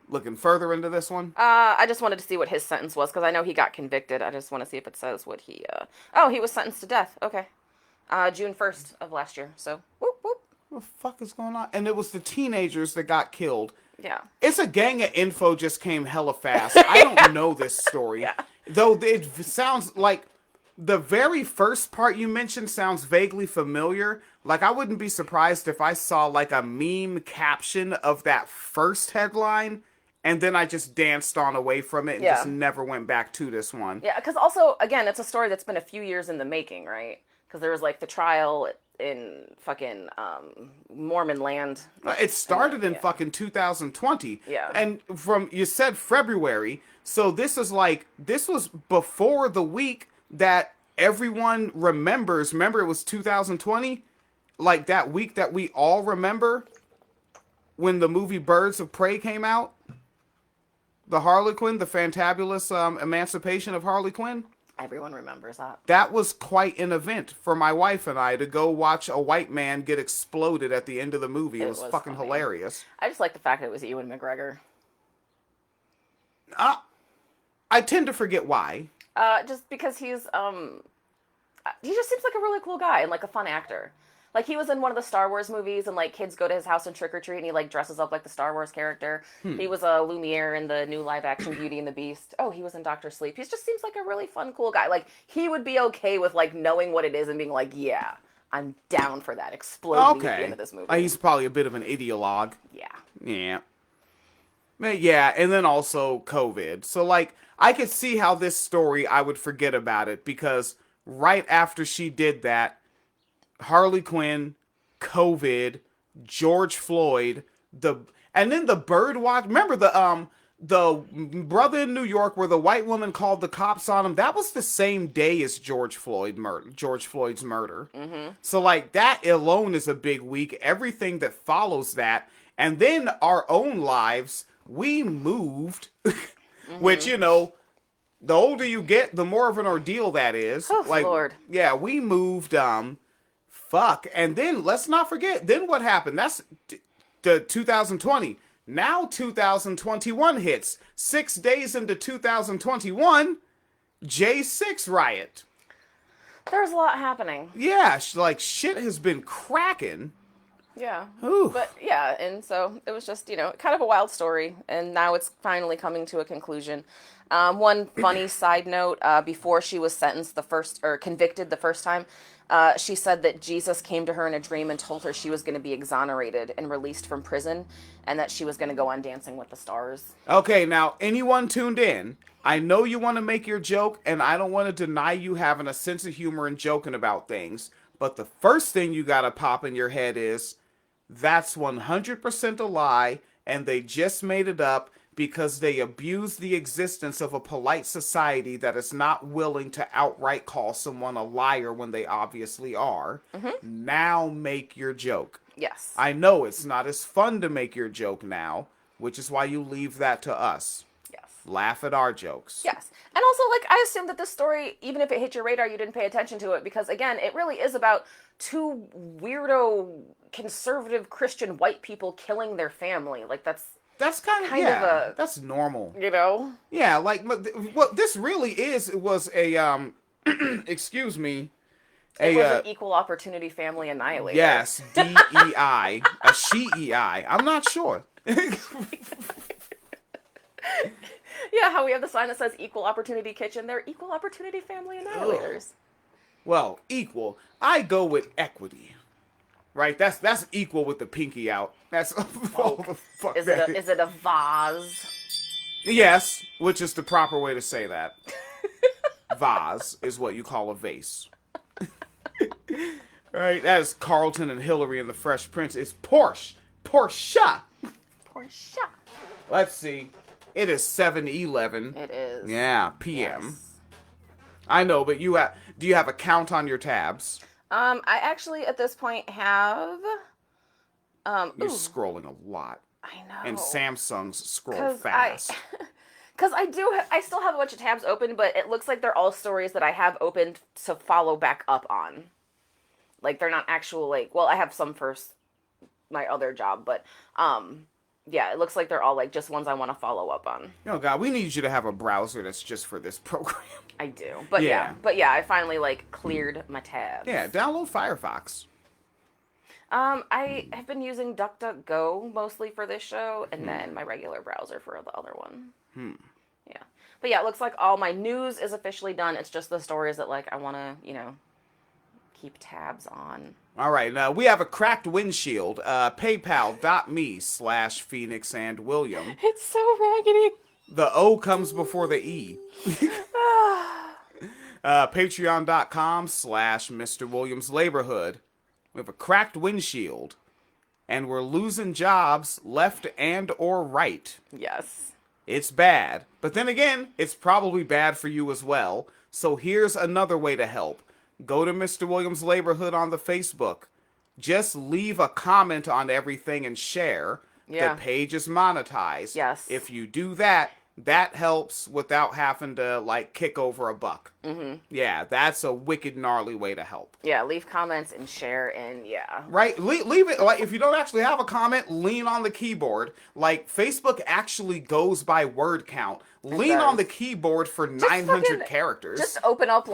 S1: Looking further into this one?
S2: I just wanted to see what his sentence was because I know he got convicted. I just want to see if it says what he. Oh, he was sentenced to death. Okay. June 1st of last year. So, whoop whoop.
S1: What the fuck is going on? And it was the teenagers that got killed.
S2: Yeah.
S1: It's a gang of info just came hella fast. I don't know this story.
S2: Yeah.
S1: Though it sounds like the very first part you mentioned sounds vaguely familiar. Like, I wouldn't be surprised if I saw like a meme caption of that first headline and then I just danced on away from it and
S2: Yeah.
S1: just never went back to this one.
S2: Yeah, because also, again, it's a story that's been a few years in the making, right? Because there was like the trial in fucking Mormon land.
S1: It started in
S2: Yeah.
S1: fucking 2020.
S2: Yeah.
S1: And you said February. So this was before the week that everyone remembers. Remember, it was 2020? Like that week that we all remember when the movie Birds of Prey came out? The Harlequin, the fantabulous emancipation of Harley Quinn?
S2: Everyone remembers that.
S1: That was quite an event for my wife and I to go watch a white man get exploded at the end of the movie. It was fucking
S2: funny.
S1: hilarious.
S2: I just like the fact that it was Ewan McGregor.
S1: I tend to forget why.
S2: Just because he just seems like a really cool guy and like a fun actor. Like he was in one of the Star Wars movies and like kids go to his house and trick or treat and he like dresses up like the Star Wars character. He was a Lumiere in the new live action Beauty and the Beast. Oh, he was in Doctor Sleep. He just seems like a really fun, cool guy. Like he would be okay with like knowing what it is and being like, yeah, I'm down for that. Exploding at the
S1: Okay.
S2: end of this movie.
S1: He's probably a bit of an ideologue.
S2: Yeah.
S1: Yeah. But yeah, and then also COVID. So like, I could see how this story, I would forget about it because right after she did that, Harley Quinn, COVID, George Floyd, and then the bird watch. Remember the brother in New York where the white woman called the cops on him? That was the same day as George Floyd's murder.
S2: Mm-hmm.
S1: So like that alone is a big week. Everything that follows that, and then our own lives. We moved, which you know. The older you get, the more of an ordeal that is.
S2: Oh, Lord.
S1: Yeah, we moved, and then let's not forget, then what happened? That's the 2020. Now 2021 hits. 6 days into 2021, J6 riot.
S2: There's a lot happening.
S1: Yeah, like shit has been cracking.
S2: Yeah.
S1: Ooh.
S2: But yeah, and so it was just, kind of a wild story, and now it's finally coming to a conclusion. One funny side note, before she was convicted the first time, she said that Jesus came to her in a dream and told her she was going to be exonerated and released from prison, and that she was going to go on Dancing with the Stars.
S1: Okay, now, anyone tuned in, I know you want to make your joke, and I don't want to deny you having a sense of humor and joking about things, but the first thing you got to pop in your head is, that's 100% a lie, and they just made it up because they abuse the existence of a polite society that is not willing to outright call someone a liar when they obviously are. Mm-hmm. Now make your joke.
S2: Yes.
S1: I know it's not as fun to make your joke now, which is why you leave that to us.
S2: Yes.
S1: Laugh at our jokes.
S2: Yes. And also, I assume that this story, even if it hit your radar, you didn't pay attention to it because, again, it really is about two weirdo conservative Christian white people killing their family.
S1: That's kind of that's normal. Yeah, what this really was a excuse me.
S2: It was an equal opportunity family annihilator.
S1: Yes, DEI, a she-EI. I'm not sure.
S2: Yeah, how we have the sign that says equal opportunity kitchen. They're equal opportunity family annihilators.
S1: Well, equal. I go with equity. Right? That's equal with the pinky out. That's fuck
S2: Is
S1: that.
S2: Is it a vase?
S1: Yes, which is the proper way to say that. Vase is what you call a vase. Right? That is Carlton and Hillary and the Fresh Prince. It's Porsche. Porsche. Let's see. It is 7:11.
S2: It is.
S1: Yeah, p.m.
S2: Yes.
S1: I know, but do you have a count on your tabs?
S2: I actually at this point have
S1: You're scrolling a lot.
S2: I know.
S1: And Samsungs scroll fast.
S2: Because I still have a bunch of tabs open, but it looks like they're all stories that I have opened to follow back up on. They're not actual, I have some for my other job, but, yeah, it looks like they're all, just ones I want to follow up on.
S1: Oh, God, we need you to have a browser that's just for this program.
S2: I do. But, yeah, I finally, cleared my tabs.
S1: Yeah, download Firefox.
S2: I have been using DuckDuckGo mostly for this show, and then my regular browser for the other one. Yeah. But yeah, it looks like all my news is officially done. It's just the stories that, I want to, keep tabs on.
S1: All right, now we have a cracked windshield. PayPal.me/Phoenix and William.
S2: It's so raggedy.
S1: The O comes before the E. Patreon.com/Mr. Williams Laborhood. We have a cracked windshield. And we're losing jobs left and or right.
S2: Yes.
S1: It's bad. But then again, it's probably bad for you as well. So here's another way to help. Go to Mr. Williams Laborhood on the Facebook. Just leave a comment on everything and share.
S2: Yeah.
S1: The page is monetized.
S2: Yes.
S1: If you do that, that helps without having to, kick over a buck. Mm-hmm. Yeah, that's a wicked gnarly way to help.
S2: Yeah, leave comments and share and yeah.
S1: Right? Leave it, if you don't actually have a comment, lean on the keyboard. Facebook actually goes by word count. Lean on the keyboard for 900 characters.
S2: Just open up,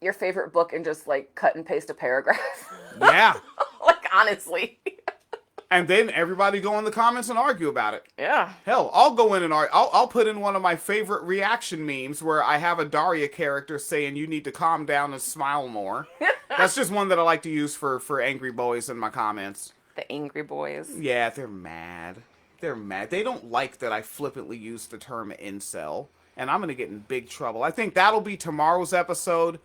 S2: your favorite book and just, cut and paste a paragraph.
S1: Yeah.
S2: Honestly.
S1: And then everybody go in the comments and argue about it.
S2: Yeah.
S1: Hell, I'll go in and I'll put in one of my favorite reaction memes where I have a Daria character saying you need to calm down and smile more. That's just one that I like to use for angry boys in my comments.
S2: The angry boys.
S1: Yeah, they're mad. They're mad. They don't like that I flippantly use the term incel. And I'm going to get in big trouble. I think that'll be tomorrow's episode.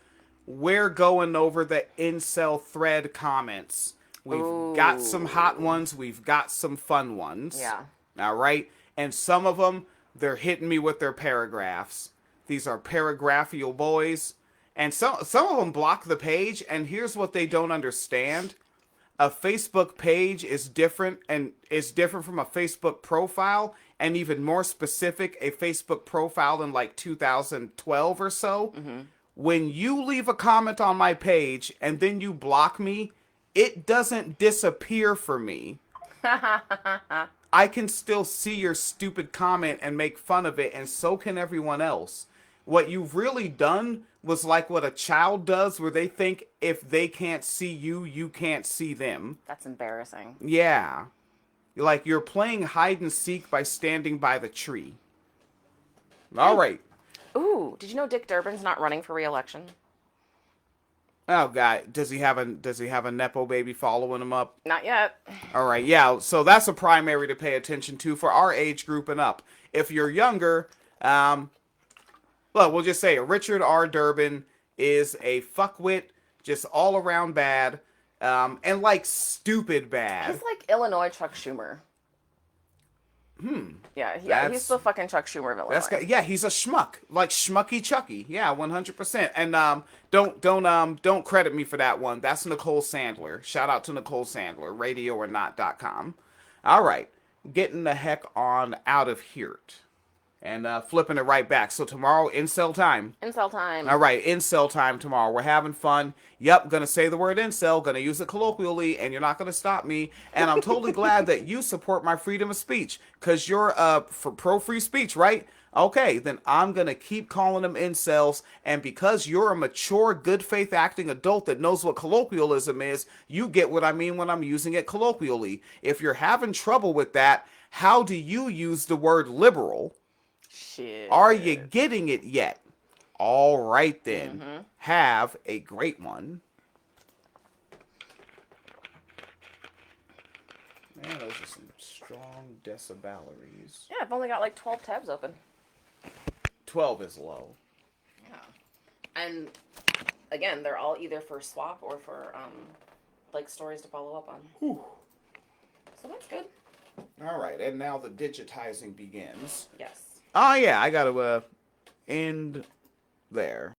S1: We're going over the incel thread comments. We've got some hot ones. We've got some fun ones.
S2: Yeah.
S1: All right. And some of them, they're hitting me with their paragraphs. These are paragraphial boys. And some of them block the page. And here's what they don't understand. A Facebook page is different from a Facebook profile. And even more specific, a Facebook profile in 2012 or so. Mm-hmm. When you leave a comment on my page and then you block me, it doesn't disappear for me. I can still see your stupid comment and make fun of it, and so can everyone else. What you've really done was like what a child does, where they think if they can't see you, you can't see them.
S2: That's embarrassing.
S1: Yeah. Like you're playing hide and seek by standing by the tree. All right.
S2: Ooh, did you know Dick Durbin's not running for re-election?
S1: Oh God, does he have a nepo baby following him up?
S2: Not yet.
S1: All right, yeah. So that's a primary to pay attention to for our age group and up. If you're younger, well, we'll just say Richard R. Durbin is a fuckwit, just all around bad, and like stupid bad.
S2: He's like Illinois Chuck Schumer. Yeah, he's the fucking Chuck Schumer of Illinois.
S1: Yeah, he's a schmuck, like Schmucky Chucky. Yeah, 100%. And don't credit me for that one. That's Nicole Sandler. Shout out to Nicole Sandler, radioornot.com. All right, getting the heck on out of here. And flipping it right back. So tomorrow, incel time.
S2: Incel time.
S1: All right, incel time tomorrow. We're having fun. Yep, gonna say the word incel, gonna use it colloquially, and you're not gonna stop me. And I'm totally glad that you support my freedom of speech, because you're for pro-free speech, right? Okay, then I'm gonna keep calling them incels, and because you're a mature, good faith acting adult that knows what colloquialism is, you get what I mean when I'm using it colloquially. If you're having trouble with that, how do you use the word liberal?
S2: Shit.
S1: Are you getting it yet? All right, then. Have a great one. Man, those are some strong decibelleries.
S2: Yeah, I've only got like 12 tabs open.
S1: 12 is low.
S2: Yeah. And again, they're all either for swap or for like stories to follow up on.
S1: Whew.
S2: So that's good.
S1: All right, and now the digitizing begins.
S2: Yes.
S1: Oh, yeah, I got to end there.